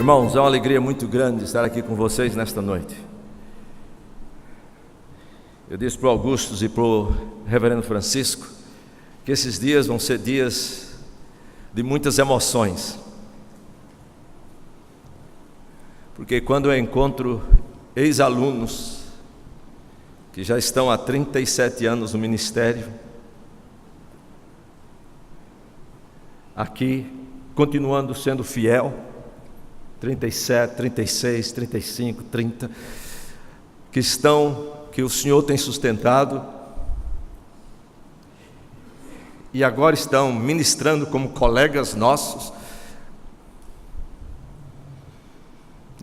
Irmãos, é uma alegria muito grande estar aqui com vocês nesta noite. Eu disse para o Augusto e para o reverendo Francisco que esses dias vão ser dias de muitas emoções, porque quando eu encontro ex-alunos que já estão há 37 anos no ministério, aqui, continuando sendo fiel, 37, 36, 35, 30, que o Senhor tem sustentado, e agora estão ministrando como colegas nossos,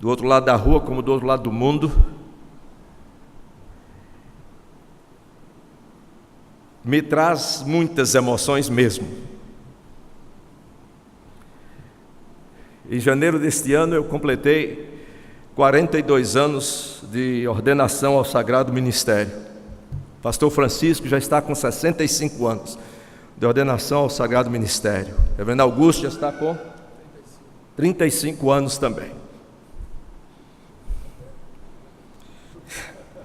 do outro lado da rua como do outro lado do mundo, me traz muitas emoções mesmo. Em janeiro deste ano eu completei 42 anos de ordenação ao Sagrado Ministério. Pastor Francisco já está com 65 anos de ordenação ao Sagrado Ministério. Reverendo Augusto já está com 35 anos também.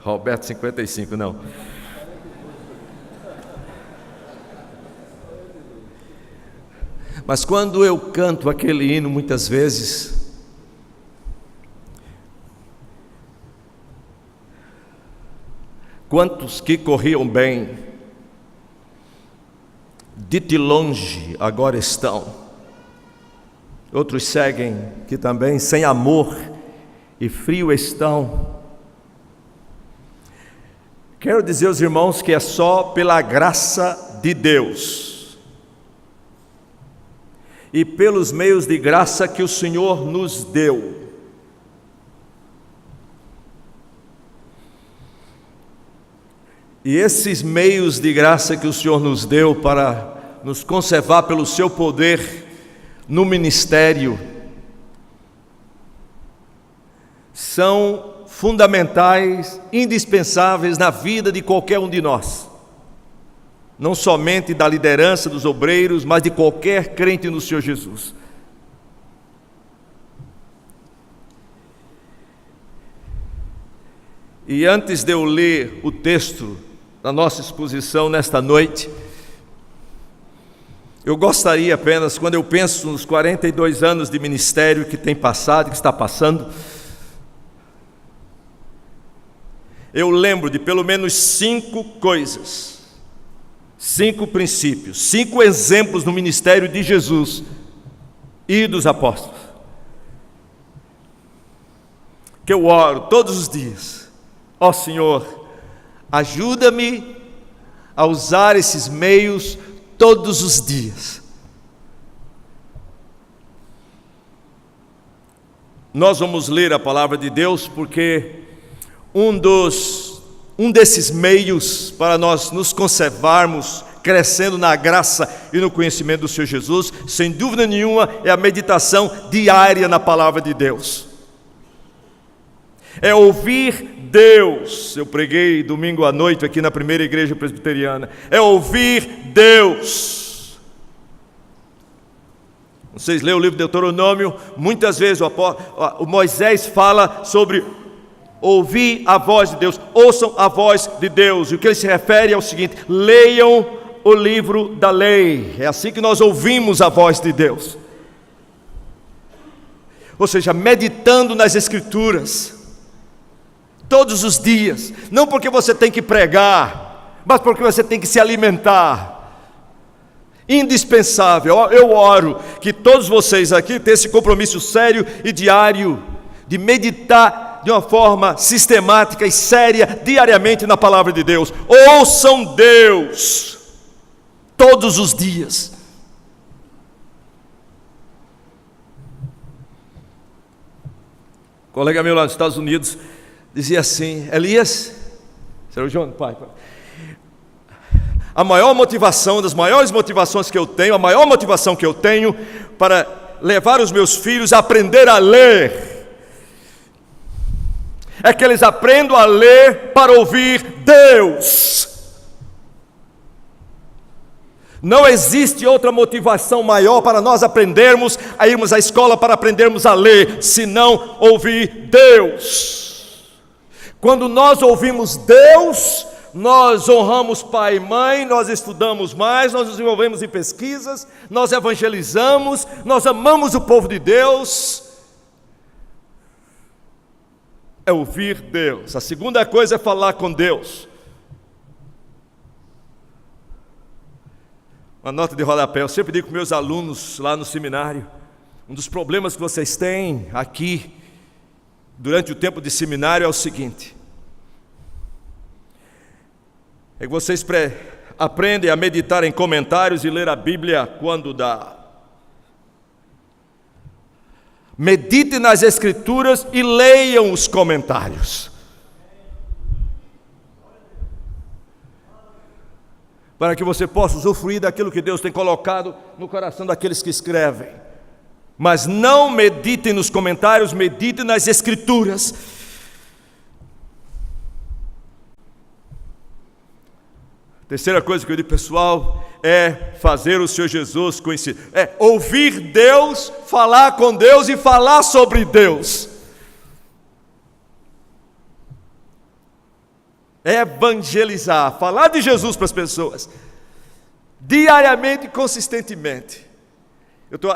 Roberto 55, não. Mas quando eu canto aquele hino, muitas vezes, quantos que corriam bem, de longe agora estão, outros seguem que também sem amor e frio estão. Quero dizer aos irmãos que é só pela graça de Deus e pelos meios de graça que o Senhor nos deu. E esses meios de graça que o Senhor nos deu para nos conservar pelo seu poder no ministério são fundamentais, indispensáveis na vida de qualquer um de nós. Não somente da liderança dos obreiros, mas de qualquer crente no Senhor Jesus. E antes de eu ler o texto da nossa exposição nesta noite, eu gostaria apenas, quando eu penso nos 42 anos de ministério que tem passado, que está passando, eu lembro de pelo menos 5 coisas, 5 princípios, 5 exemplos no ministério de Jesus e dos apóstolos, que eu oro todos os dias: ó Senhor, ajuda-me a usar esses meios todos os dias. Nós vamos ler a palavra de Deus porque um desses meios para nós nos conservarmos crescendo na graça e no conhecimento do Senhor Jesus, sem dúvida nenhuma, é a meditação diária na palavra de Deus. É ouvir Deus. Eu preguei domingo à noite aqui na primeira igreja presbiteriana. É ouvir Deus. Vocês leem o livro de Deuteronômio, muitas vezes o Moisés fala sobre ouvir a voz de Deus, ouçam a voz de Deus, e o que ele se refere é o seguinte: leiam o livro da lei. É assim que nós ouvimos a voz de Deus, ou seja, meditando nas Escrituras, todos os dias, não porque você tem que pregar, mas porque você tem que se alimentar, indispensável. Eu oro que todos vocês aqui tenham esse compromisso sério e diário, de meditar de uma forma sistemática e séria, diariamente na palavra de Deus. Ouçam Deus, todos os dias. Um colega meu lá nos Estados Unidos dizia assim: Elias, será o João, pai, a maior motivação, das maiores motivações que eu tenho, a maior motivação que eu tenho para levar os meus filhos a aprender a ler, é que eles aprendam a ler para ouvir Deus. Não existe outra motivação maior para nós aprendermos, a irmos à escola para aprendermos a ler, senão ouvir Deus. Quando nós ouvimos Deus, nós honramos pai e mãe, nós estudamos mais, nós nos envolvemos em pesquisas, nós evangelizamos, nós amamos o povo de Deus. É ouvir Deus. A segunda coisa é falar com Deus. Uma nota de rodapé, eu sempre digo para meus alunos lá no seminário, um dos problemas que vocês têm aqui, durante o tempo de seminário, é o seguinte: é que vocês aprendem a meditar em comentários e ler a Bíblia quando dá. Medite nas Escrituras e leiam os comentários, para que você possa usufruir daquilo que Deus tem colocado no coração daqueles que escrevem. Mas não meditem nos comentários, meditem nas Escrituras. Terceira coisa que eu digo, pessoal, é fazer o Senhor Jesus conhecido. É ouvir Deus, falar com Deus e falar sobre Deus. Evangelizar, falar de Jesus para as pessoas, diariamente e consistentemente.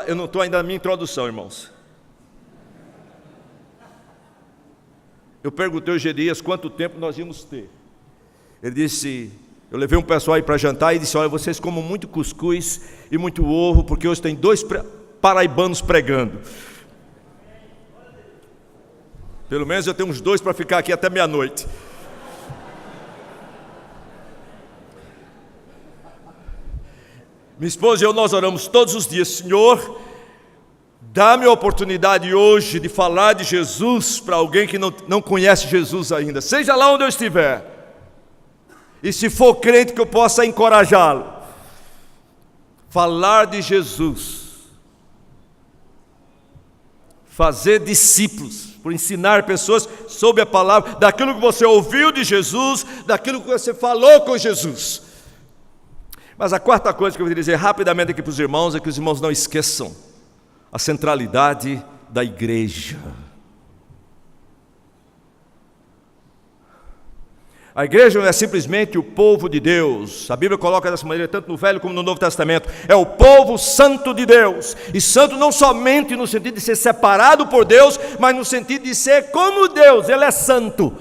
Eu não estou ainda na minha introdução, irmãos. Eu perguntei hoje Dias quanto tempo nós íamos ter. Ele disse, eu levei um pessoal aí para jantar e disse, olha, vocês comem muito cuscuz e muito ovo, porque hoje tem 2 paraibanos pregando. Pelo menos eu tenho uns 2 para ficar aqui até meia-noite. Minha esposa e eu, nós oramos todos os dias, Senhor, dá-me a oportunidade hoje de falar de Jesus para alguém que não conhece Jesus ainda, seja lá onde eu estiver. E se for crente, que eu possa encorajá-lo. Falar de Jesus. Fazer discípulos, por ensinar pessoas sobre a palavra, daquilo que você ouviu de Jesus, daquilo que você falou com Jesus. Mas a quarta coisa que eu vou dizer rapidamente aqui para os irmãos é que os irmãos não esqueçam a centralidade da igreja. A igreja não é simplesmente o povo de Deus. A Bíblia coloca dessa maneira, tanto no Velho como no Novo Testamento. É o povo santo de Deus. E santo não somente no sentido de ser separado por Deus, mas no sentido de ser como Deus. Ele é santo.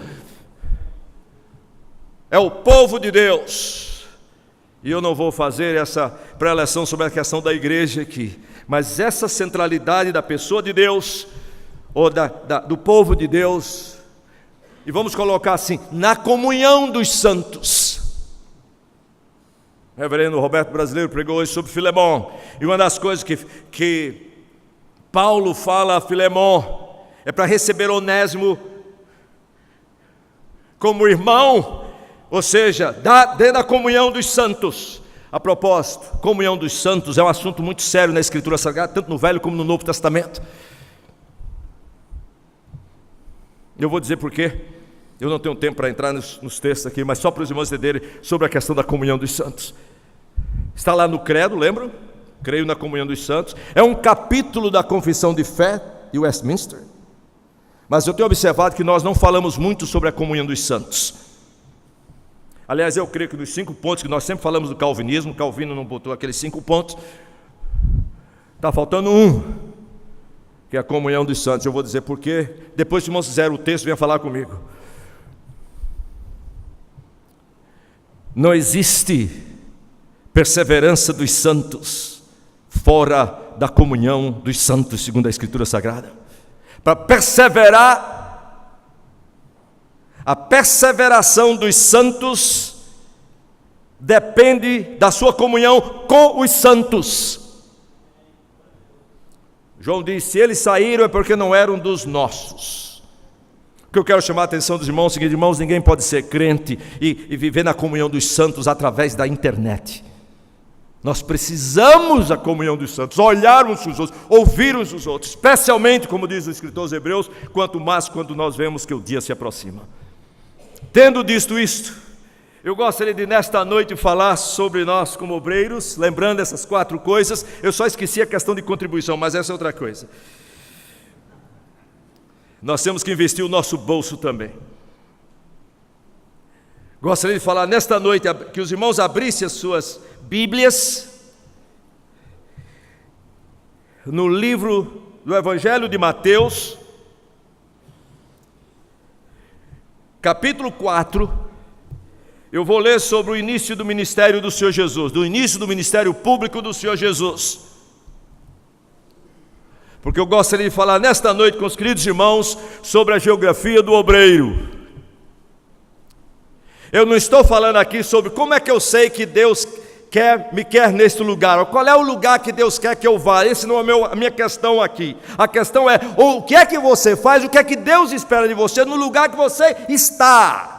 É o povo de Deus. E eu não vou fazer essa preleção sobre a questão da igreja aqui. Mas essa centralidade da pessoa de Deus, ou do povo de Deus, e vamos colocar assim, na comunhão dos santos. O reverendo Roberto Brasileiro pregou hoje sobre Filemon, e uma das coisas que Paulo fala a Filemon, é para receber Onésimo como irmão, ou seja, dentro da comunhão dos santos. A propósito, comunhão dos santos é um assunto muito sério na Escritura Sagrada, tanto no Velho como no Novo Testamento. Eu vou dizer por quê. Eu não tenho tempo para entrar nos textos aqui, mas só para os irmãos entenderem sobre a questão da comunhão dos santos. Está lá no credo, lembram? Creio na comunhão dos santos. É um capítulo da confissão de fé de Westminster. Mas eu tenho observado que nós não falamos muito sobre a comunhão dos santos. Aliás, eu creio que nos 5 pontos que nós sempre falamos do calvinismo, Calvino não botou aqueles 5 pontos, está faltando um, que é a comunhão dos santos. Eu vou dizer por quê. Depois que os irmãos fizeram o texto, venha falar comigo. Não existe perseverança dos santos fora da comunhão dos santos, segundo a Escritura Sagrada. Para perseverar, a perseveração dos santos depende da sua comunhão com os santos. João disse, se eles saíram é porque não eram dos nossos. O que eu quero chamar a atenção dos irmãos é o seguinte, irmãos, ninguém pode ser crente e viver na comunhão dos santos através da internet. Nós precisamos da comunhão dos santos, olhar uns os outros, ouvir uns os outros, especialmente, como diz o escritor aos Hebreus, quanto mais quando nós vemos que o dia se aproxima. Tendo dito isto, Eu gostaria de nesta noite falar sobre nós como obreiros, lembrando essas 4 coisas. Eu só esqueci a questão de contribuição, mas essa é outra coisa. Nós temos que investir o nosso bolso também. Gostaria de falar nesta noite que os irmãos abrissem as suas Bíblias no livro do Evangelho de Mateus, capítulo 4. Eu vou ler sobre o início do ministério do Senhor Jesus, do início do ministério público do Senhor Jesus. Porque eu gostaria de falar nesta noite com os queridos irmãos sobre a geografia do obreiro. Eu não estou falando aqui sobre como é que eu sei que Deus me quer neste lugar, ou qual é o lugar que Deus quer que eu vá. Esse não é a minha questão aqui. A questão é o que é que você faz, o que é que Deus espera de você no lugar que você está.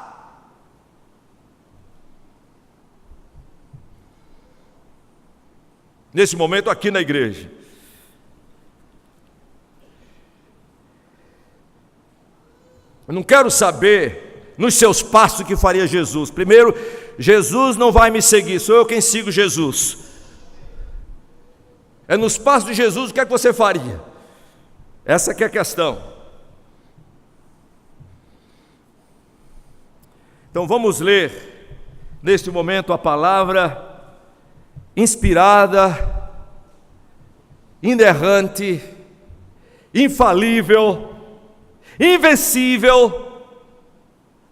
Nesse momento aqui na igreja. Eu não quero saber nos seus passos o que faria Jesus. Primeiro, Jesus não vai me seguir, sou eu quem sigo Jesus. É nos passos de Jesus o que é que você faria? Essa que é a questão. Então vamos ler neste momento a palavra inspirada, inerrante, infalível, invencível,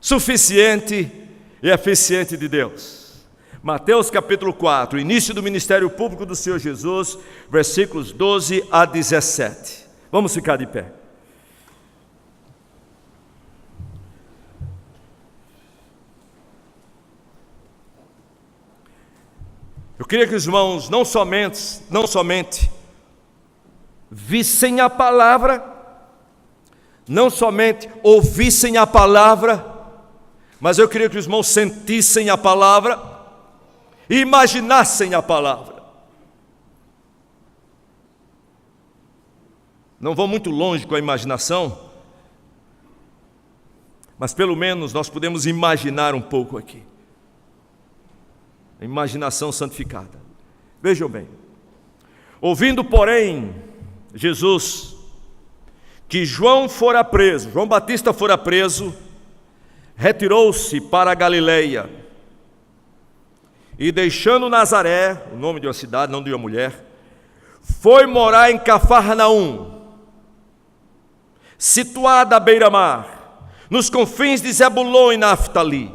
suficiente e eficiente de Deus. Mateus capítulo 4, início do ministério público do Senhor Jesus, versículos 12 a 17. Vamos ficar de pé. Eu queria que os irmãos não somente vissem a palavra, não somente ouvissem a palavra, mas eu queria que os irmãos sentissem a palavra e imaginassem a palavra. Não vou muito longe com a imaginação, mas pelo menos nós podemos imaginar um pouco aqui. A imaginação santificada. Vejam bem. Ouvindo, porém, Jesus, que João Batista fora preso, retirou-se para a Galileia, e deixando Nazaré, o nome de uma cidade, não de uma mulher, foi morar em Cafarnaum, situada à beira-mar, nos confins de Zebulon e Naftali,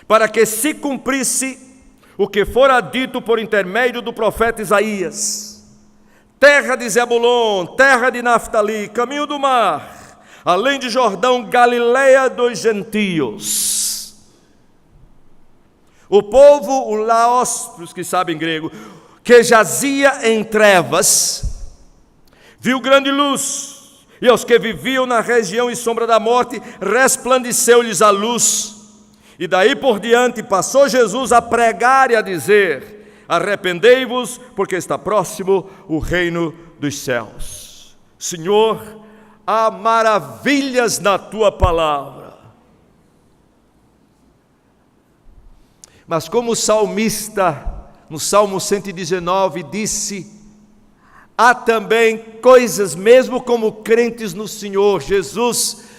para que se cumprisse o que fora dito por intermédio do profeta Isaías: terra de Zebulon, terra de Naftali, caminho do mar, além de Jordão, Galileia dos gentios. O povo, o Laos, para os que sabem grego, que jazia em trevas, viu grande luz, e aos que viviam na região e sombra da morte, resplandeceu-lhes a luz. E daí por diante passou Jesus a pregar e a dizer: arrependei-vos, porque está próximo o reino dos céus. Senhor, há maravilhas na tua palavra. Mas como o salmista, no Salmo 119, disse, há também coisas, mesmo como crentes no Senhor Jesus,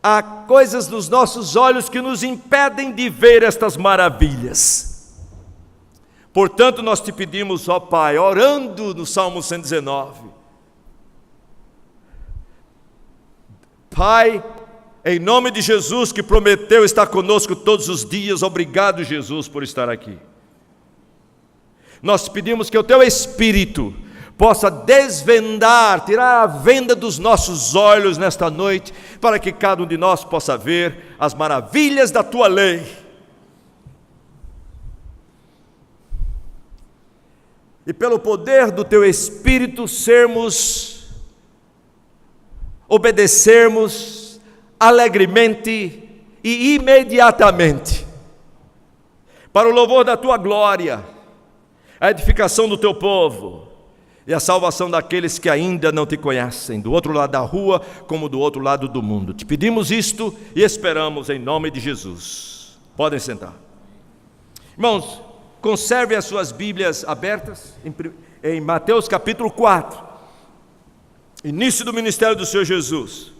há coisas nos nossos olhos que nos impedem de ver estas maravilhas. Portanto, nós te pedimos, ó Pai, orando no Salmo 119, Pai, em nome de Jesus que prometeu estar conosco todos os dias, obrigado, Jesus, por estar aqui. Nós te pedimos que o teu Espírito possa desvendar, tirar a venda dos nossos olhos nesta noite, para que cada um de nós possa ver as maravilhas da tua lei. E pelo poder do teu Espírito obedecermos alegremente e imediatamente, para o louvor da tua glória, a edificação do teu povo, e a salvação daqueles que ainda não te conhecem, do outro lado da rua, como do outro lado do mundo. Te pedimos isto e esperamos em nome de Jesus. Podem sentar. Irmãos, conservem as suas Bíblias abertas em Mateus capítulo 4, início do ministério do Senhor Jesus.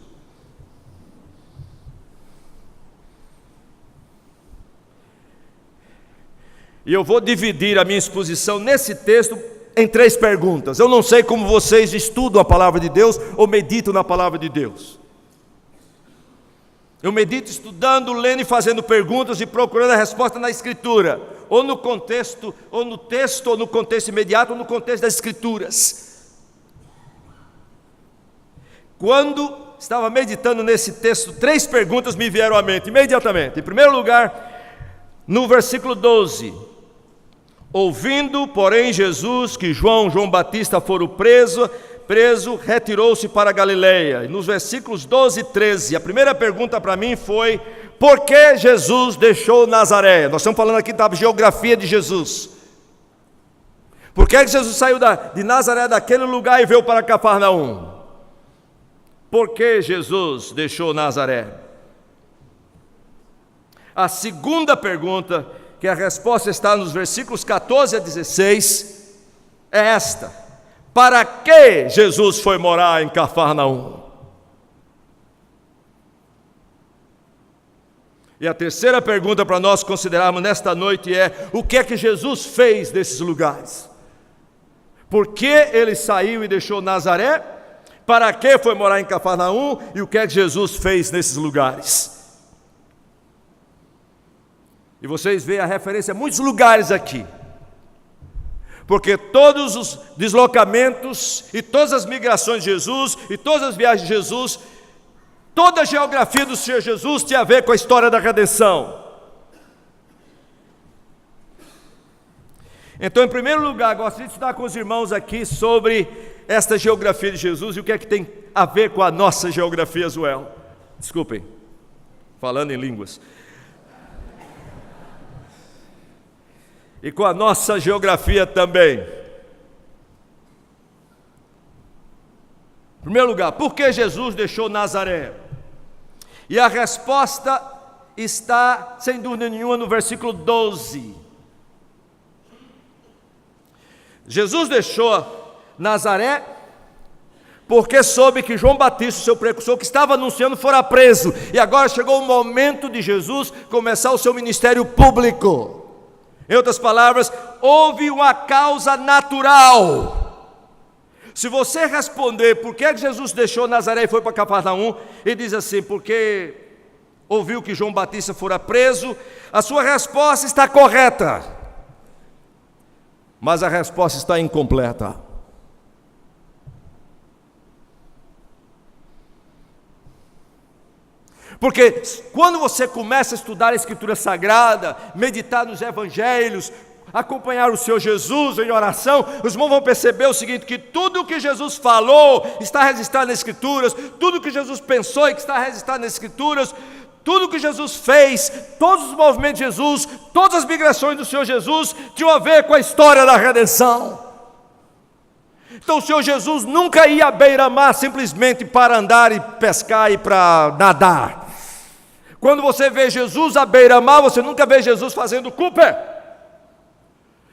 E eu vou dividir a minha exposição nesse texto em 3 perguntas. Eu não sei como vocês estudam a palavra de Deus ou meditam na palavra de Deus. Eu medito estudando, lendo e fazendo perguntas e procurando a resposta na Escritura, ou no contexto, ou no texto, ou no contexto imediato, ou no contexto das Escrituras. Quando estava meditando nesse texto, 3 perguntas me vieram à mente imediatamente. Em primeiro lugar, no versículo 12: ouvindo, porém, Jesus que João Batista fora preso, retirou-se para a Galileia. E nos versículos 12 e 13, a primeira pergunta para mim foi: por que Jesus deixou Nazaré? Nós estamos falando aqui da geografia de Jesus. Por que Jesus saiu de Nazaré, daquele lugar, e veio para Cafarnaum? Por que Jesus deixou Nazaré? A segunda pergunta, que a resposta está nos versículos 14 a 16, é esta: para que Jesus foi morar em Cafarnaum? E a terceira pergunta para nós considerarmos nesta noite é: o que é que Jesus fez nesses lugares? Por que ele saiu e deixou Nazaré? Para que foi morar em Cafarnaum? E o que é que Jesus fez nesses lugares? E vocês veem a referência a muitos lugares aqui, porque todos os deslocamentos e todas as migrações de Jesus e todas as viagens de Jesus, toda a geografia do Senhor Jesus tinha a ver com a história da redenção. Então, em primeiro lugar, gostaria de estudar com os irmãos aqui sobre esta geografia de Jesus e o que é que tem a ver com a nossa geografia, Zuel. Desculpem, falando em línguas. E com a nossa geografia também. Em primeiro lugar, por que Jesus deixou Nazaré? E a resposta está, sem dúvida nenhuma, no versículo 12. Jesus deixou Nazaré porque soube que João Batista, seu precursor, que estava anunciando, fora preso. E agora chegou o momento de Jesus começar o seu ministério público. Em outras palavras, houve uma causa natural. Se você responder por que Jesus deixou Nazaré e foi para Cafarnaum, e diz assim: porque ouviu que João Batista fora preso, a sua resposta está correta, mas a resposta está incompleta. Porque quando você começa a estudar a Escritura Sagrada, meditar nos Evangelhos, acompanhar o Senhor Jesus em oração, os irmãos vão perceber o seguinte: que tudo o que Jesus falou está registrado nas Escrituras, tudo o que Jesus pensou e que está registrado nas Escrituras, tudo o que Jesus fez, todos os movimentos de Jesus, todas as migrações do Senhor Jesus tinham a ver com a história da redenção. Então o Senhor Jesus nunca ia à beira-mar simplesmente para andar e pescar e para nadar. Quando você vê Jesus à beira-mar, você nunca vê Jesus fazendo Cooper.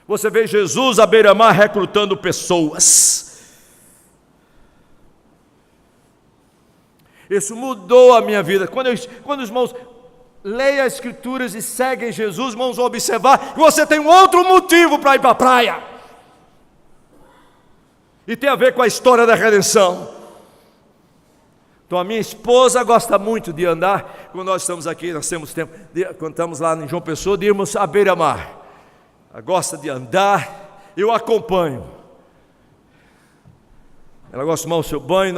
Você vê Jesus à beira-mar recrutando pessoas. Isso mudou a minha vida. Quando os irmãos leem as Escrituras e seguem Jesus, irmãos, vão observar que você tem um outro motivo para ir para a praia. E tem a ver com a história da redenção. Então a minha esposa gosta muito de andar. Quando nós estamos aqui, nós temos tempo, quando estamos lá em João Pessoa, de irmos à beira-mar. Ela gosta de andar, eu acompanho. Ela gosta de tomar o seu banho,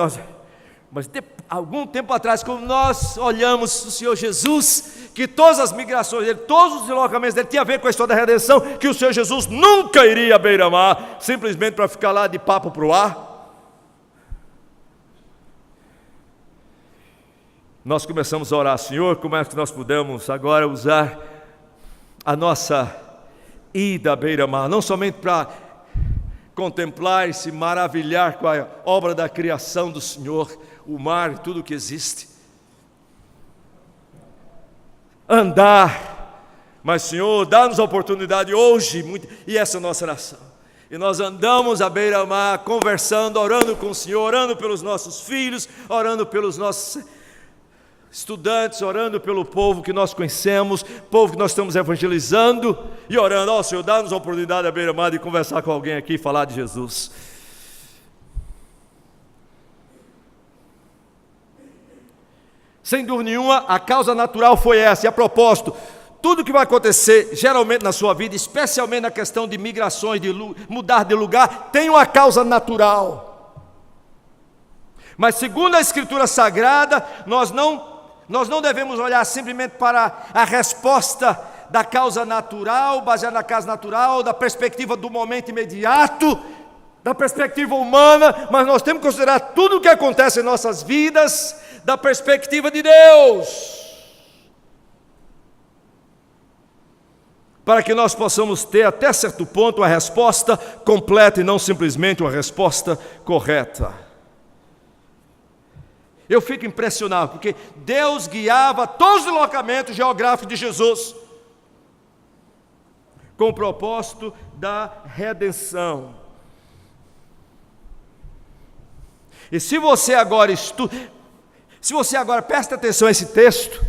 mas algum tempo atrás, quando nós olhamos o Senhor Jesus, que todas as migrações dele, todos os deslocamentos dele tinham a ver com a história da redenção, que o Senhor Jesus nunca iria à beira-mar, simplesmente para ficar lá de papo para o ar. Nós começamos a orar: Senhor, como é que nós podemos agora usar a nossa ida à beira-mar, não somente para contemplar e se maravilhar com a obra da criação do Senhor, o mar e tudo o que existe, andar Mas, Senhor, dá-nos a oportunidade hoje, e essa é a nossa oração. E nós andamos à beira-mar, conversando, orando com o Senhor, orando pelos nossos filhos, orando pelos nossos estudantes, orando pelo povo que nós conhecemos, povo que nós estamos evangelizando, e orando, ó Senhor, dá-nos a oportunidade à beira-mar de conversar com alguém aqui e falar de Jesus. Sem dúvida nenhuma, a causa natural foi essa, e a propósito, tudo que vai acontecer, geralmente na sua vida, especialmente na questão de migrações, de mudar de lugar, tem uma causa natural. Mas segundo a Escritura Sagrada, nós não devemos olhar simplesmente para a resposta da causa natural, baseada na causa natural, da perspectiva do momento imediato, da perspectiva humana, mas nós temos que considerar tudo o que acontece em nossas vidas, da perspectiva de Deus, para que nós possamos ter até certo ponto a resposta completa e não simplesmente uma resposta correta. Eu fico impressionado, porque Deus guiava todos os deslocamentos geográficos de Jesus com o propósito da redenção. E se você agora presta atenção a esse texto,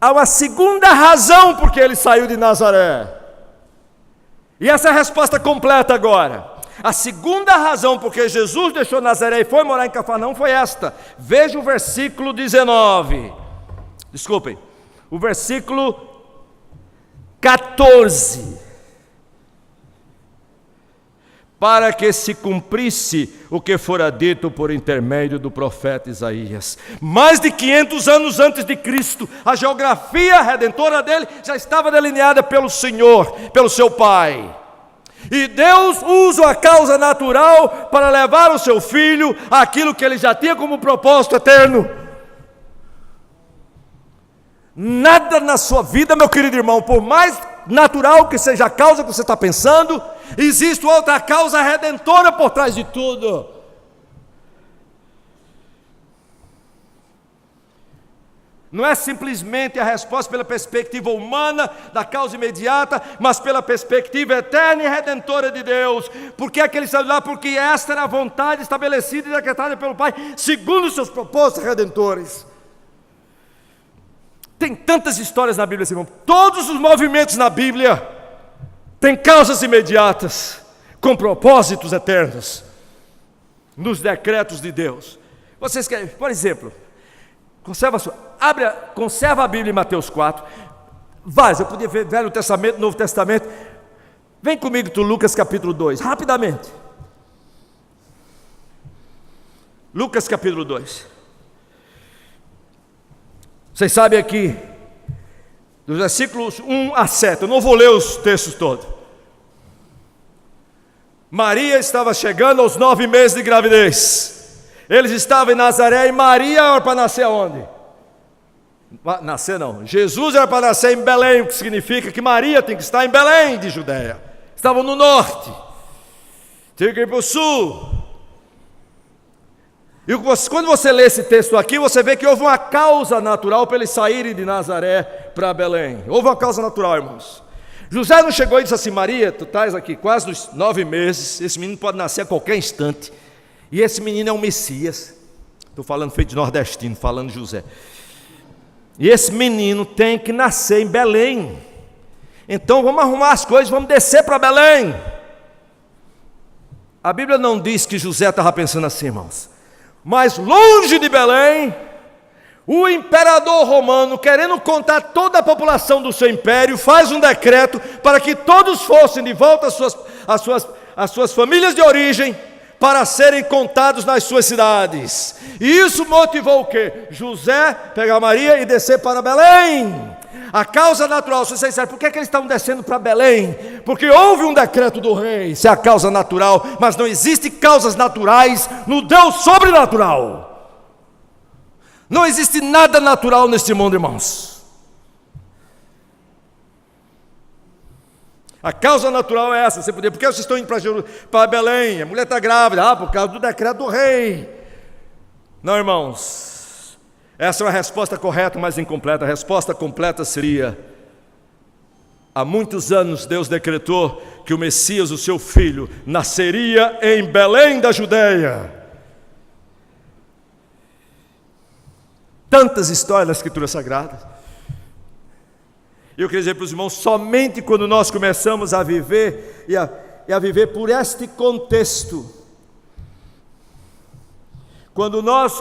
há uma segunda razão por que ele saiu de Nazaré. E essa é a resposta completa agora. A segunda razão por que Jesus deixou Nazaré e foi morar em Cafarnaum foi esta. Veja o versículo 19. Desculpem. O versículo 14. Para que se cumprisse o que fora dito por intermédio do profeta Isaías. Mais de 500 anos antes de Cristo, a geografia redentora dele já estava delineada pelo Senhor, pelo seu Pai. E Deus usa a causa natural para levar o seu filho àquilo que ele já tinha como propósito eterno. Nada na sua vida, meu querido irmão, por mais natural que seja a causa que você está pensando, existe outra causa redentora por trás de tudo. Não é simplesmente a resposta pela perspectiva humana da causa imediata, mas pela perspectiva eterna e redentora de Deus. Por que é que ele saiu lá? Porque esta era a vontade estabelecida e decretada pelo Pai, segundo os seus propósitos redentores. Tem tantas histórias na Bíblia, irmão. Todos os movimentos na Bíblia têm causas imediatas, com propósitos eternos, nos decretos de Deus. Vocês querem, por exemplo, conserva a Bíblia em Mateus 4. Vários, eu podia ver Velho Testamento, Novo Testamento. Vem comigo tu Lucas capítulo 2, rapidamente. Lucas capítulo 2. Vocês sabem aqui, dos versículos 1 a 7, eu não vou ler os textos todos. Maria estava chegando aos 9 meses de gravidez. Eles estavam em Nazaré e Maria era para nascer aonde? Nascer não, Jesus era para nascer em Belém, o que significa que Maria tem que estar em Belém de Judeia. Estavam no norte, tinha que ir para o sul. E quando você lê esse texto aqui, você vê que houve uma causa natural para eles saírem de Nazaré para Belém. Houve uma causa natural, irmãos. José não chegou e disse assim: Maria, tu estás aqui quase nos 9 meses, esse menino pode nascer a qualquer instante. E esse menino é um Messias. Estou falando feito de nordestino, falando de José. E esse menino tem que nascer em Belém. Então vamos arrumar as coisas, vamos descer para Belém. A Bíblia não diz que José estava pensando assim, irmãos. Mas longe de Belém, o imperador romano, querendo contar toda a população do seu império, faz um decreto para que todos fossem de volta às suas famílias de origem, para serem contados nas suas cidades. E isso motivou o quê? José pegar Maria e descer para Belém. A causa natural, se vocês disserem, por que eles estavam descendo para Belém? Porque houve um decreto do rei, isso é a causa natural, mas não existem causas naturais no Deus sobrenatural. Não existe nada natural neste mundo, irmãos. A causa natural é essa. Você poderia, por que vocês estão indo para Belém? A mulher está grávida, por causa do decreto do rei. Não, irmãos. Essa é uma resposta correta, mas incompleta. A resposta completa seria: há muitos anos Deus decretou que o Messias, o seu filho, nasceria em Belém da Judeia. Tantas histórias da Escritura Sagrada. Eu queria dizer para os irmãos, somente quando nós começamos a viver e a viver por este contexto, quando nós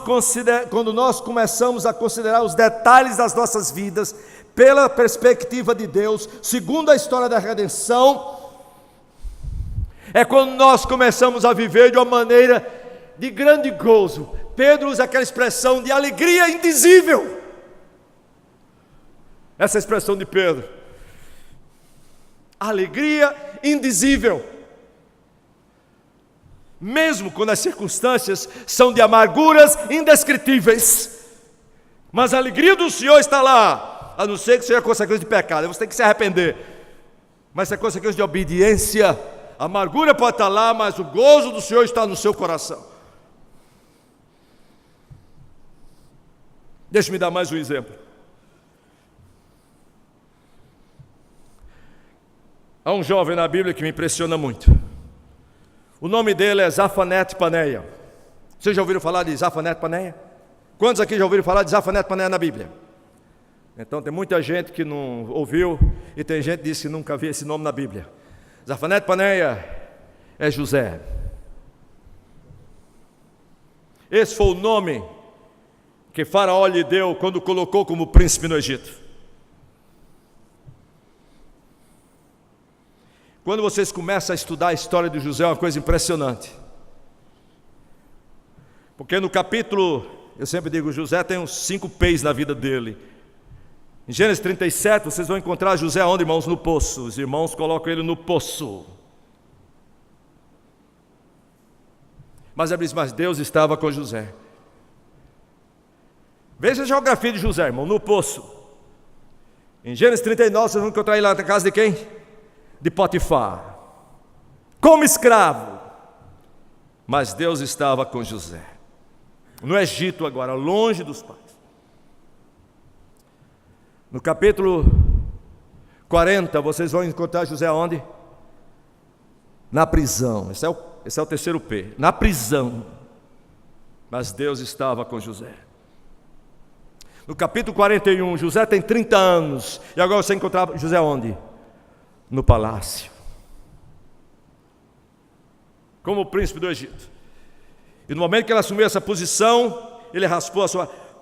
começamos a considerar os detalhes das nossas vidas pela perspectiva de Deus, segundo a história da redenção, é quando nós começamos a viver de uma maneira de grande gozo. Pedro usa aquela expressão de alegria indizível. Essa é a expressão de Pedro. Alegria indizível. Mesmo quando as circunstâncias são de amarguras indescritíveis. Mas a alegria do Senhor está lá. A não ser que seja consequência de pecado. Você tem que se arrepender. Mas se é consequência de obediência, a amargura pode estar lá, mas o gozo do Senhor está no seu coração. Deixe-me dar mais um exemplo. Há um jovem na Bíblia que me impressiona muito. O nome dele é Zafanete Paneia. Vocês já ouviram falar de Zafanete Paneia? Quantos aqui já ouviram falar de Zafanete Paneia na Bíblia? Então tem muita gente que não ouviu e tem gente que disse que nunca viu esse nome na Bíblia. Zafanete Paneia é José. Esse foi o nome que Faraó lhe deu quando o colocou como príncipe no Egito. Quando vocês começam a estudar a história de José, é uma coisa impressionante. Porque no capítulo, eu sempre digo, José tem uns 5 P's na vida dele. Em Gênesis 37, vocês vão encontrar José onde, irmãos? No poço. Os irmãos colocam ele no poço. Mas Deus estava com José. Veja a geografia de José, irmão, no poço. Em Gênesis 39, vocês vão encontrar ele lá na casa de quem? De Potifar, como escravo, mas Deus estava com José, no Egito agora, longe dos pais. No capítulo 40, vocês vão encontrar José onde? Na prisão, esse é o terceiro P, na prisão, mas Deus estava com José. No capítulo 41, José tem 30 anos, e agora você encontra José onde? No palácio, como príncipe do Egito. E no momento que ele assumiu essa posição, ele raspou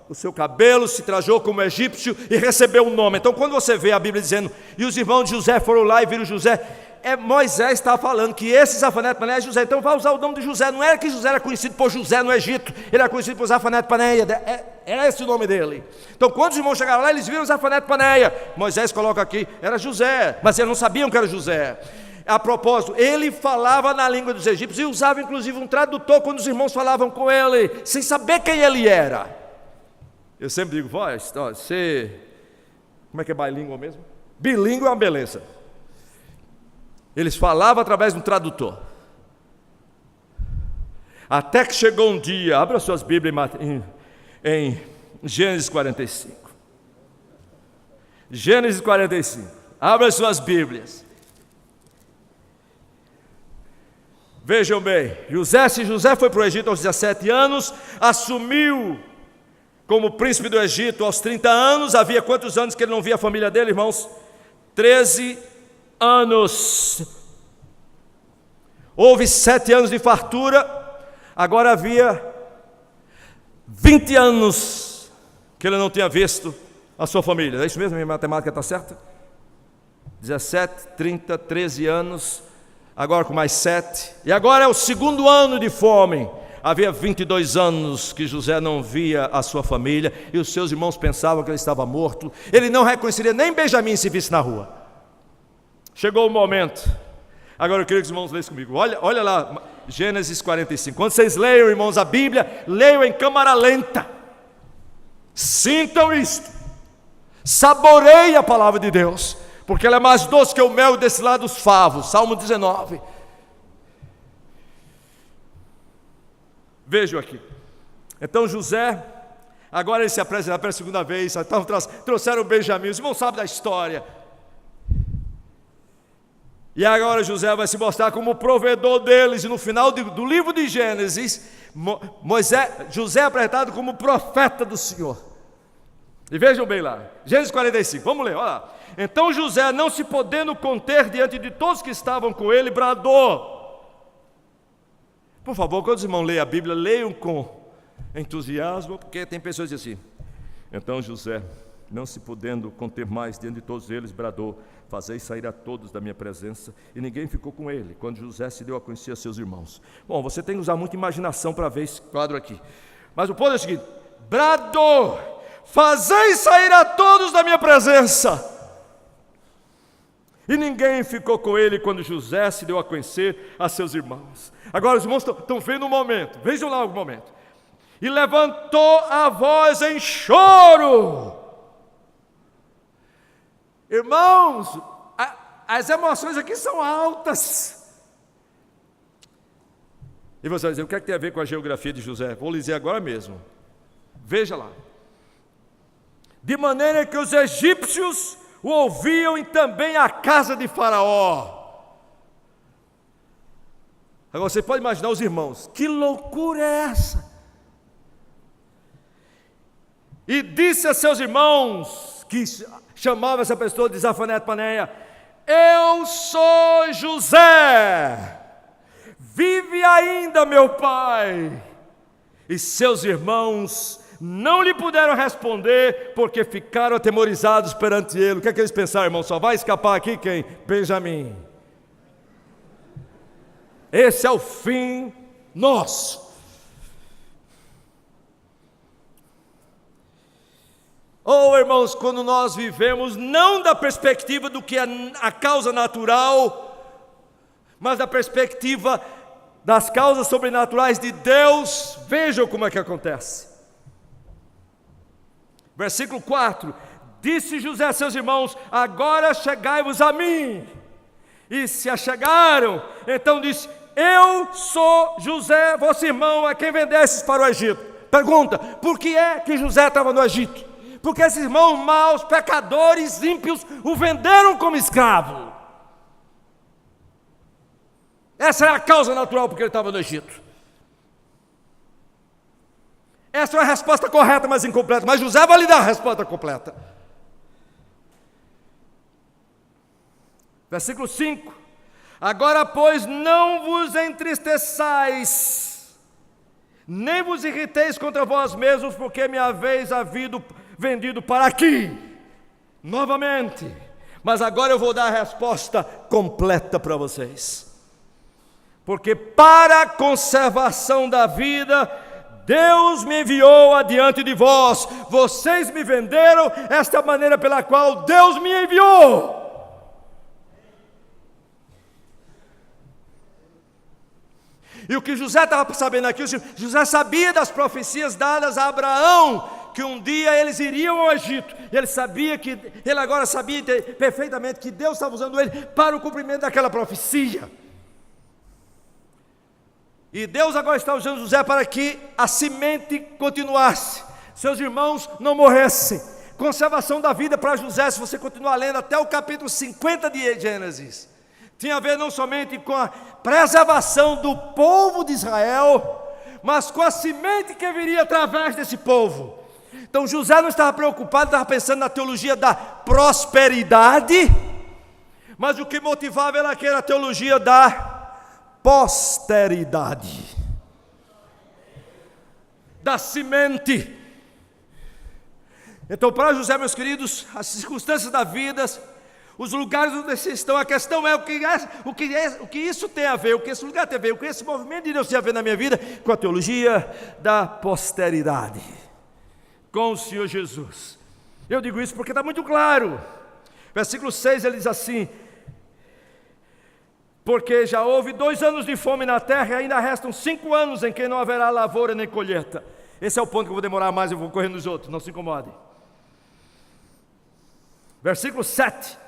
o seu cabelo, se trajou como egípcio e recebeu um nome. Então quando você vê a Bíblia dizendo, e os irmãos de José foram lá e viram José, Moisés está falando que esse Zafanete Paneia é José. Então vai usar o nome de José. Não era que José era conhecido por José no Egito, ele era conhecido por Zafanete Paneia, era esse o nome dele. Então quando os irmãos chegaram lá, eles viram Zafanete Paneia. Moisés coloca aqui, era José, mas eles não sabiam que era José. A propósito, ele falava na língua dos egípcios e usava inclusive um tradutor quando os irmãos falavam com ele, sem saber quem ele era. Eu sempre digo, você, como é que é bilíngue mesmo? Bilíngue é uma beleza. Eles falavam através de um tradutor. Até que chegou um dia, abra suas Bíblias em Gênesis 45. Gênesis 45. Abra suas Bíblias. Vejam bem, José foi para o Egito aos 17 anos, assumiu como príncipe do Egito aos 30 anos. Havia quantos anos que ele não via a família dele, irmãos? 13 anos. Houve 7 anos de fartura. Agora havia 20 anos que ele não tinha visto a sua família. É isso mesmo? Minha matemática está certa? 17, 30, 13 anos. Agora com mais 7. E agora é o segundo ano de fome. Havia 22 anos que José não via a sua família. E os seus irmãos pensavam que ele estava morto. Ele não reconheceria nem Benjamim se visse na rua. Chegou o momento. Agora eu queria que os irmãos lessem comigo. Olha lá, Gênesis 45. Quando vocês leiam, irmãos, a Bíblia, leiam em câmara lenta. Sintam isto. Saboreiem a palavra de Deus, porque ela é mais doce que o mel desse lado dos favos. Salmo 19. Vejam aqui. Então José, agora ele se apresenta pela segunda vez. Então trouxeram Benjamim. Os irmãos sabem da história. E agora José vai se mostrar como o provedor deles. E no final do livro de Gênesis, José é apresentado como profeta do Senhor. E vejam bem lá, Gênesis 45, vamos ler, olha lá. Então José, não se podendo conter diante de todos que estavam com ele, bradou. Por favor, quando os irmãos leem a Bíblia, leiam com entusiasmo, porque tem pessoas que dizem assim. Então José, não se podendo conter mais diante de todos eles, bradou: fazei sair a todos da minha presença. E ninguém ficou com ele, quando José se deu a conhecer a seus irmãos. Bom, você tem que usar muita imaginação para ver esse quadro aqui. Mas o ponto é o seguinte: bradou: fazei sair a todos da minha presença. E ninguém ficou com ele quando José se deu a conhecer a seus irmãos. Agora os irmãos estão vendo um momento, vejam lá o momento. E levantou a voz em choro. Irmãos, as emoções aqui são altas. E você vai dizer, o que é que tem a ver com a geografia de José? Vou lhe dizer agora mesmo. Veja lá. De maneira que os egípcios o ouviam e também a casa de Faraó. Agora você pode imaginar os irmãos, que loucura é essa? E disse a seus irmãos, que chamava essa pessoa de Zafanete Paneia: eu sou José, vive ainda meu pai. E seus irmãos não lhe puderam responder, porque ficaram atemorizados perante ele. O que é que eles pensaram, irmão? Só vai escapar aqui quem? Benjamim. Esse é o fim nosso. Oh, irmãos, quando nós vivemos não da perspectiva do que é a causa natural, mas da perspectiva das causas sobrenaturais de Deus, vejam como é que acontece. Versículo 4: disse José a seus irmãos: agora chegai-vos a mim. E se achegaram, então disse: eu sou José, vosso irmão, a quem vendestes para o Egito. Pergunta: por que é que José estava no Egito? Porque esses irmãos maus, pecadores, ímpios, o venderam como escravo. Essa é a causa natural porque ele estava no Egito. Essa é a resposta correta, mas incompleta. Mas José vai lhe dar a resposta completa. Versículo 5: agora, pois, não vos entristeçais, nem vos irriteis contra vós mesmos, porque me haveis vendido para aqui, novamente. Mas agora eu vou dar a resposta completa para vocês. Porque para a conservação da vida, Deus me enviou adiante de vós. Vocês me venderam, esta é a maneira pela qual Deus me enviou. E o que José estava sabendo aqui, José sabia das profecias dadas a Abraão, que um dia eles iriam ao Egito. Ele agora sabia perfeitamente que Deus estava usando ele para o cumprimento daquela profecia. E Deus agora está usando José para que a semente continuasse, seus irmãos não morressem. Conservação da vida para José, se você continuar lendo até o capítulo 50 de Gênesis, tinha a ver não somente com a preservação do povo de Israel, mas com a semente que viria através desse povo. Então José não estava preocupado, estava pensando na teologia da prosperidade, mas o que motivava era aquela teologia da posteridade, da semente. Então, para José, meus queridos, as circunstâncias da vida, os lugares onde vocês estão, a questão é o que isso tem a ver, o que esse lugar tem a ver, o que esse movimento de Deus tem a ver na minha vida com a teologia da posteridade, com o Senhor Jesus. Eu digo isso porque está muito claro. Versículo 6, ele diz assim: porque já houve 2 anos de fome na terra e ainda restam 5 anos em que não haverá lavoura nem colheita. Esse é o ponto que eu vou demorar mais, eu vou correr nos outros, não se incomodem. Versículo 7: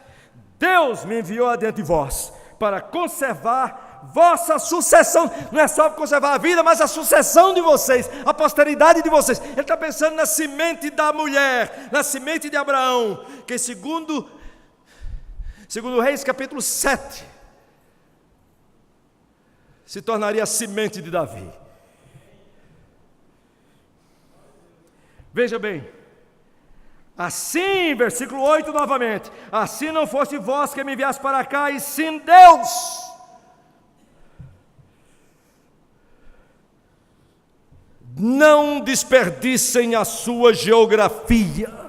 Deus me enviou adiante de vós para conservar vossa sucessão. Não é só conservar a vida, mas a sucessão de vocês, a posteridade de vocês. Ele está pensando na semente da mulher, na semente de Abraão, que segundo Reis capítulo 7, se tornaria a semente de Davi. Veja bem, assim, versículo 8 novamente, assim não fosse vós que me enviaste para cá, e sim Deus. Não desperdicem a sua geografia.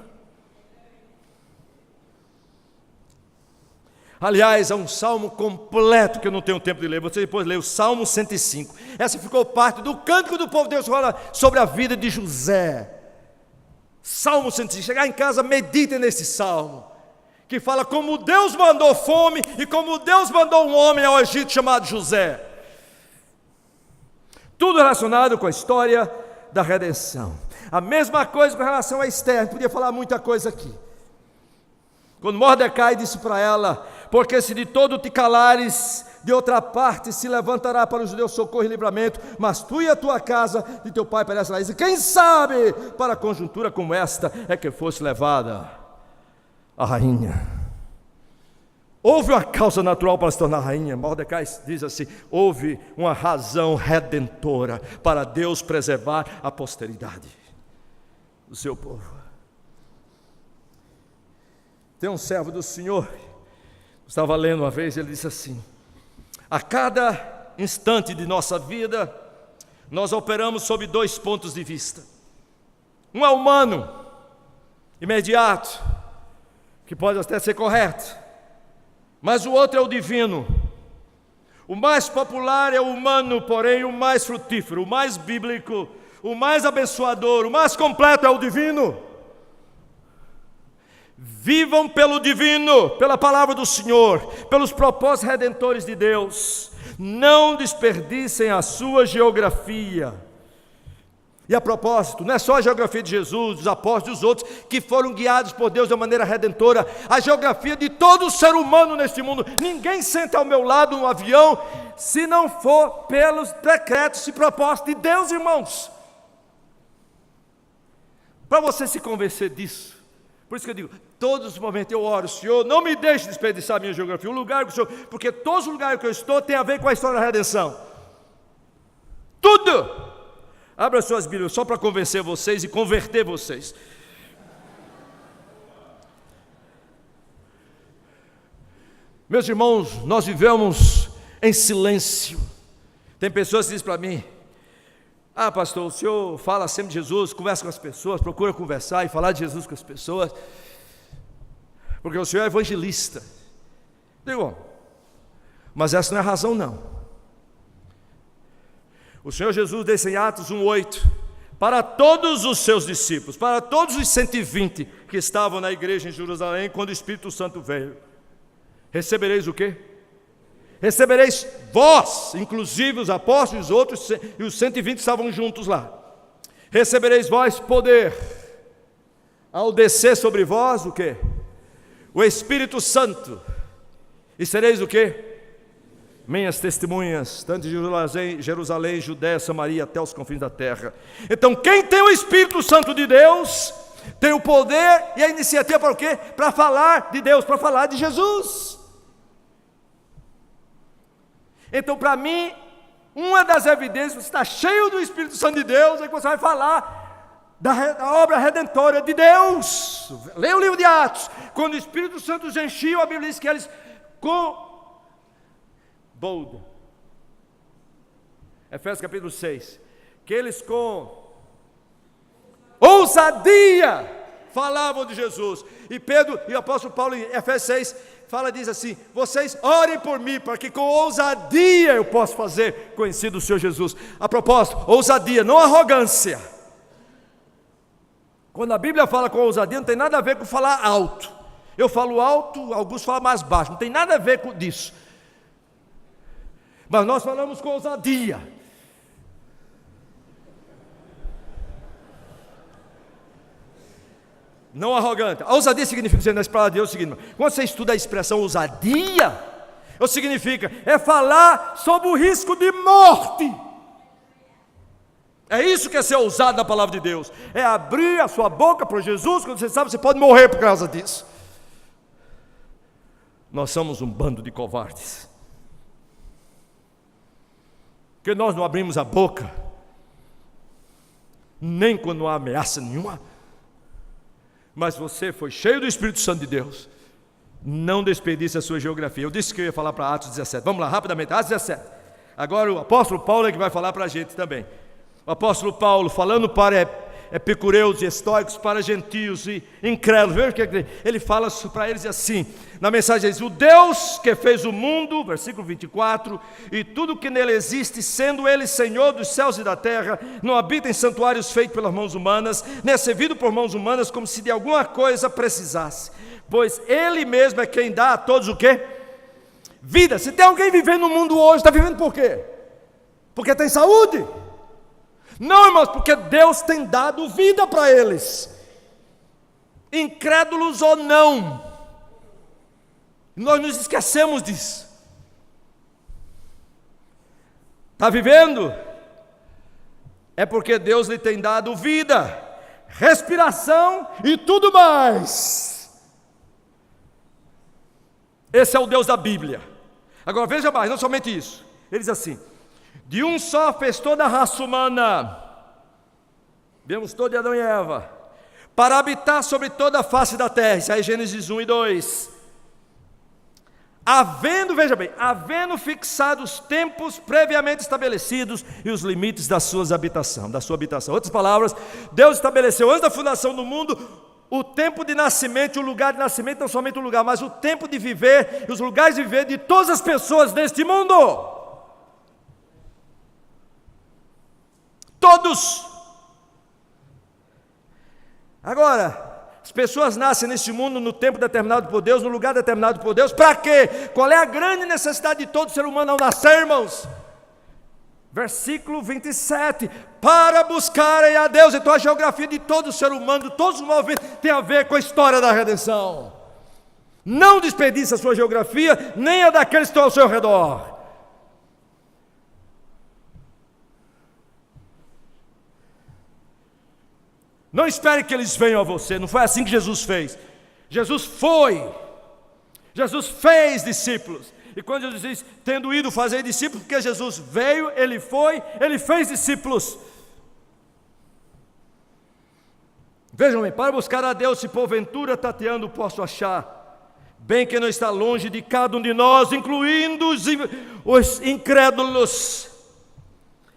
Aliás, é um salmo completo que eu não tenho tempo de ler. Você depois lê o Salmo 105. Essa ficou parte do cântico do povo de Deus, fala sobre a vida de José. Salmo 105. Chegar em casa, meditem nesse salmo, que fala como Deus mandou fome e como Deus mandou um homem ao Egito chamado José. Tudo relacionado com a história da redenção. A mesma coisa com relação a Esther. A gente podia falar muita coisa aqui. Quando Mordecai disse para ela: porque se de todo te calares, de outra parte se levantará para os judeus socorro e livramento, mas tu e a tua casa de teu pai perecerás. E quem sabe, para conjuntura como esta, é que fosse levada a rainha. Houve uma causa natural para se tornar rainha. Mordecai diz assim: houve uma razão redentora para Deus preservar a posteridade do seu povo. Tem um servo do Senhor, estava lendo uma vez, ele disse assim: a cada instante de nossa vida, nós operamos sob dois pontos de vista. Um é humano, imediato, que pode até ser correto, mas o outro é o divino. O mais popular é o humano, porém o mais frutífero, o mais bíblico, o mais abençoador, o mais completo é o divino. Vivam pelo divino, pela palavra do Senhor, pelos propósitos redentores de Deus. Não desperdicem a sua geografia. E a propósito, não é só a geografia de Jesus, dos apóstolos e dos outros que foram guiados por Deus de maneira redentora. A geografia de todo ser humano neste mundo. Ninguém senta ao meu lado no avião se não for pelos decretos e propósitos de Deus, irmãos. Para você se convencer disso, por isso que eu digo, todos os momentos eu oro: Senhor, não me deixe desperdiçar a minha geografia, o lugar que o Senhor, porque todos os lugares que eu estou tem a ver com a história da redenção. Tudo. Abra suas Bíblias só para convencer vocês e converter vocês. Meus irmãos, nós vivemos em silêncio. Tem pessoas que dizem para mim: ah, pastor, o senhor fala sempre de Jesus, conversa com as pessoas, procura conversar e falar de Jesus com as pessoas, porque o senhor é evangelista. Digo, mas essa não é a razão, não. O Senhor Jesus disse em Atos 1:8, para todos os seus discípulos, para todos os 120 que estavam na igreja em Jerusalém, quando o Espírito Santo veio: recebereis o quê? Recebereis vós, inclusive os apóstolos, os outros, e os 120 estavam juntos lá. Recebereis vós poder, ao descer sobre vós o quê? O Espírito Santo. E sereis o quê? Minhas testemunhas, tanto de Jerusalém, Judéia, Samaria, até os confins da terra. Então, quem tem o Espírito Santo de Deus, tem o poder e a iniciativa para o quê? Para falar de Deus, para falar de Jesus. Então, para mim, uma das evidências que você está cheio do Espírito Santo de Deus é que você vai falar da obra redentora de Deus. Leia o livro de Atos. Quando o Espírito Santo os encheu, a Bíblia diz que eles com bold, Efésios capítulo 6, que eles com ousadia falavam de Jesus. E Pedro e o apóstolo Paulo em Efésios 6 diz assim: vocês orem por mim, para que com ousadia eu possa fazer conhecido o Senhor Jesus. A propósito, ousadia, não arrogância. Quando a Bíblia fala com ousadia, não tem nada a ver com falar alto. Eu falo alto, alguns falam mais baixo, não tem nada a ver com isso. Mas nós falamos com ousadia. Não arrogante. A ousadia significa, nas palavras de Deus, é o seguinte: quando você estuda a expressão ousadia, significa falar sobre o risco de morte. É isso que é ser ousado na palavra de Deus. É abrir a sua boca para Jesus, quando você sabe que você pode morrer por causa disso. Nós somos um bando de covardes. porque nós não abrimos a boca, nem quando não há ameaça nenhuma. Mas você foi cheio do Espírito Santo de Deus. Não desperdice a sua geografia. Eu disse que eu ia falar para Atos 17. Vamos lá, rapidamente, Atos 17. Agora o apóstolo Paulo é que vai falar para a gente também. O apóstolo Paulo falando para epicureus e estoicos, para gentios e incrédulos. Veja o que ele fala para eles assim, na mensagem ele diz: o Deus que fez o mundo, versículo 24, e tudo que nele existe, sendo ele Senhor dos céus e da terra, não habita em santuários feitos pelas mãos humanas, nem é servido por mãos humanas, como se de alguma coisa precisasse, pois ele mesmo é quem dá a todos o quê? Vida. Se tem alguém vivendo no mundo hoje, está vivendo por quê? Porque tem saúde? Não, irmãos, porque Deus tem dado vida para eles, incrédulos ou não. Nós nos esquecemos disso. Está vivendo? É porque Deus lhe tem dado vida, respiração e tudo mais. Esse é o Deus da Bíblia. Agora veja mais, não somente isso. Ele diz assim: de um só fez toda a raça humana, vemos todo de Adão e Eva, para habitar sobre toda a face da terra. Isso aí é Gênesis 1 e 2. Veja bem, havendo fixado os tempos previamente estabelecidos e os limites da sua habitação. Outras palavras, Deus estabeleceu antes da fundação do mundo o tempo de nascimento e o lugar de nascimento, não somente o lugar, mas o tempo de viver e os lugares de viver de todas as pessoas deste mundo. Todos. Agora, as pessoas nascem neste mundo no tempo determinado por Deus, no lugar determinado por Deus, para quê? Qual é a grande necessidade de todo ser humano ao nascer, irmãos? Versículo 27, para buscarem a Deus. Então a geografia de todo ser humano, de todos os movimentos, tem a ver com a história da redenção. Não desperdice a sua geografia, nem a daqueles que estão ao seu redor. Não espere que eles venham a você. Não foi assim que Jesus fez. Jesus fez discípulos. E quando Jesus diz, tendo ido fazer discípulos, porque Jesus veio, ele foi, ele fez discípulos. Vejam bem, para buscar a Deus, se porventura tateando posso achar, bem que não está longe de cada um de nós, incluindo os incrédulos.